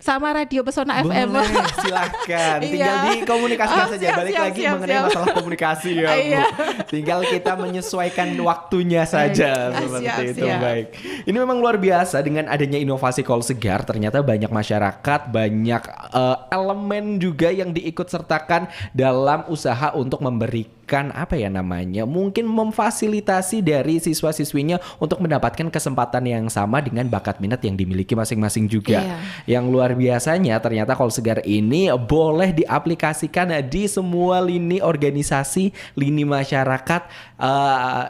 sama Radio Pesona FM. Boleh, silahkan. Tinggal dikomunikasikan saja. Balik lagi mengenai masalah komunikasi ya Bu. Tinggal kita menyesuaikan waktunya saja seperti itu. Baik. Ini memang luar biasa dengan adanya inovasi Call Segar. Ternyata banyak masyarakat, banyak elemen juga yang diikut sertakan dalam usaha untuk memberikan mungkin memfasilitasi dari siswa-siswinya untuk mendapatkan kesempatan yang sama dengan bakat minat yang dimiliki masing-masing juga. Yang luar biasanya ternyata Call Segar ini boleh diaplikasikan di semua lini organisasi, lini masyarakat.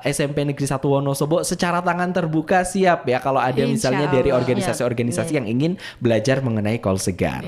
SMP Negeri 1 Wonosobo secara tangan terbuka siap ya kalau ada misalnya dari organisasi-organisasi yang ingin belajar mengenai Call Segar.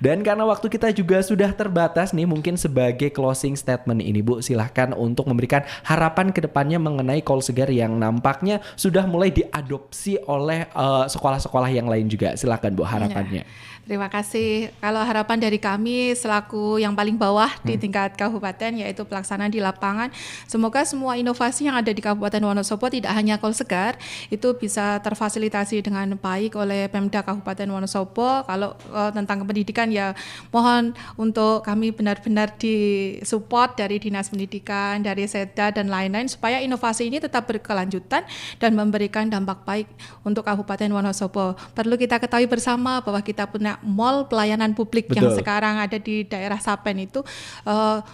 Dan karena waktu kita juga sudah terbatas nih, mungkin sebagai closing statement ini Bu, silahkan untuk memberikan harapan ke depannya mengenai Call Segar yang nampaknya sudah mulai diadopsi oleh sekolah-sekolah yang lain juga. Silahkan Bu harapannya. Terima kasih. Kalau harapan dari kami selaku yang paling bawah di tingkat kabupaten, yaitu pelaksanaan di lapangan, semoga semua inovasi yang ada di Kabupaten Wonosobo, tidak hanya Call Segar, itu bisa terfasilitasi dengan baik oleh Pemda Kabupaten Wonosobo. Kalau tentang pendidikan ya mohon untuk kami benar-benar disupport dari Dinas Pendidikan, dari Setda dan lain-lain, supaya inovasi ini tetap berkelanjutan dan memberikan dampak baik untuk Kabupaten Wonosobo. Perlu kita ketahui bersama bahwa kita punya mall pelayanan publik yang sekarang ada di daerah Sapen itu,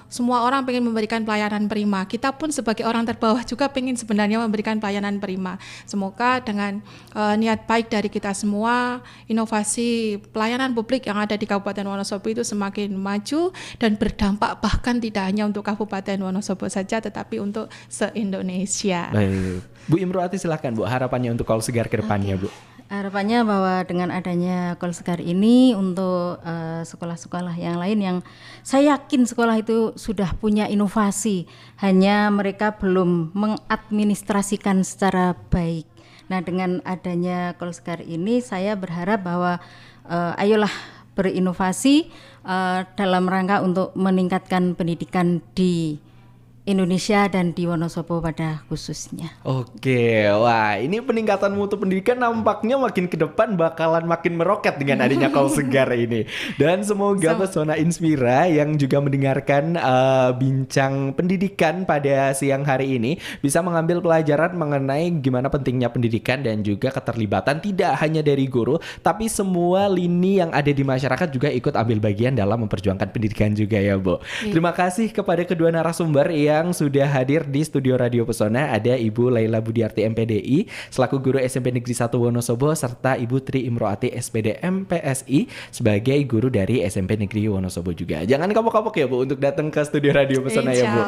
semua orang pengen memberikan pelayanan prima. Kita pun sebagai orang terbawah juga pengen sebenarnya memberikan pelayanan prima. Semoga dengan niat baik dari kita semua, inovasi pelayanan publik yang ada di Kabupaten Wonosobo itu semakin maju dan berdampak bahkan tidak hanya untuk Kabupaten Wonosobo saja, tetapi untuk se-Indonesia. Baik. Bu Imroati silahkan Bu, harapannya untuk Call Segar ke depannya Bu. Harapannya bahwa dengan adanya Call Segar ini untuk sekolah-sekolah yang lain yang saya yakin sekolah itu sudah punya inovasi, hanya mereka belum mengadministrasikan secara baik. Nah, dengan adanya Call Segar ini saya berharap bahwa ayolah berinovasi dalam rangka untuk meningkatkan pendidikan di Indonesia dan di Wonosobo pada khususnya. Oke, wah ini peningkatan mutu pendidikan nampaknya makin ke depan bakalan makin meroket dengan adanya Call Segar ini. Dan semoga Pesona Inspira yang juga mendengarkan bincang pendidikan pada siang hari ini bisa mengambil pelajaran mengenai gimana pentingnya pendidikan dan juga keterlibatan tidak hanya dari guru, tapi semua lini yang ada di masyarakat juga ikut ambil bagian dalam memperjuangkan pendidikan juga ya Bu. Terima kasih kepada kedua narasumber yang sudah hadir di studio Radio Pesona. Ada Ibu Laila Budiarti MPDI selaku guru SMP Negeri 1 Wonosobo serta Ibu Tri Imroati SPD MPSI sebagai guru dari SMP Negeri Wonosobo juga. Jangan kapok-kapok ya Bu untuk datang ke studio Radio Pesona ya Bu.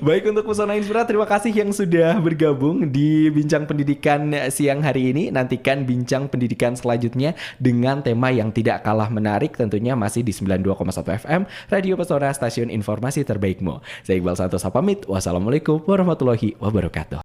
Baik, untuk Pesona Inspira terima kasih yang sudah bergabung di bincang pendidikan siang hari ini. Nantikan bincang pendidikan selanjutnya dengan tema yang tidak kalah menarik, tentunya masih di 92,1 FM Radio Pesona, stasiun informasi terbaikmu. Saya Iqbal Santosa pamit. Wassalamualaikum warahmatullahi wabarakatuh.